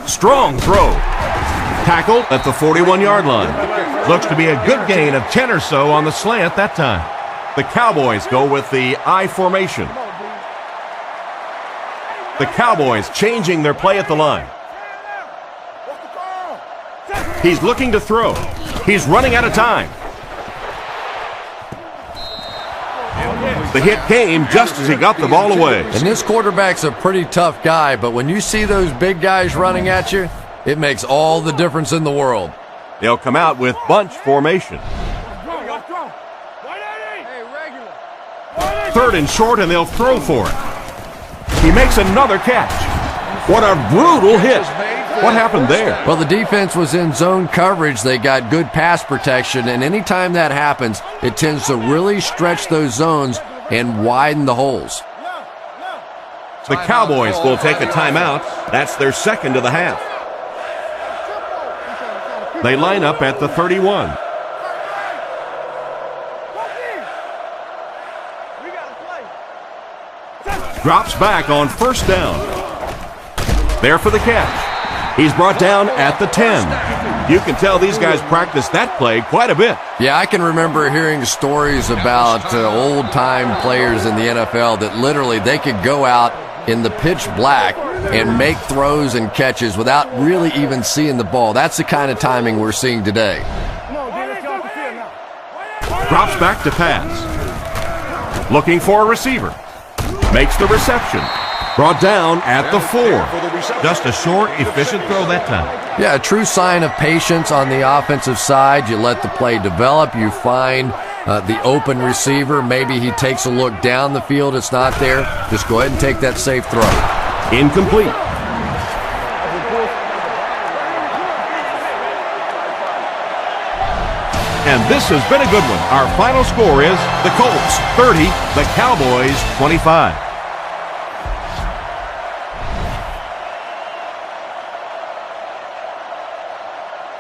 Strong throw. Tackled at the 41-yard line. Looks to be a good gain of 10 or so on the slant that time. The Cowboys go with the I formation. The Cowboys changing their play at the line. He's looking to throw. He's running out of time. The hit came just as he got the ball away. And this quarterback's a pretty tough guy, but when you see those big guys running at you, it makes all the difference in the world. They'll come out with bunch formation. Third and short, and they'll throw for it. He makes another catch. What a brutal hit. What happened there? Well, the defense was in zone coverage. They got good pass protection, and anytime that happens, it tends to really stretch those zones and widen the holes. The Cowboys will take a timeout. That's their second of the half. They line up at the 31. Drops back on first down. There for the catch. He's brought down at the 10. You can tell these guys practice that play quite a bit. Yeah, I can remember hearing stories about old-time players in the NFL that literally they could go out in the pitch black and make throws and catches without really even seeing the ball. That's the kind of timing we're seeing today. Drops back to pass. Looking for a receiver. Makes the reception. Brought down at the 4. Just a short, efficient throw that time. Yeah, a true sign of patience on the offensive side. You let the play develop. You find the open receiver. Maybe he takes a look down the field. It's not there. Just go ahead and take that safe throw. Incomplete. And this has been a good one. Our final score is the Colts 30, the Cowboys 25.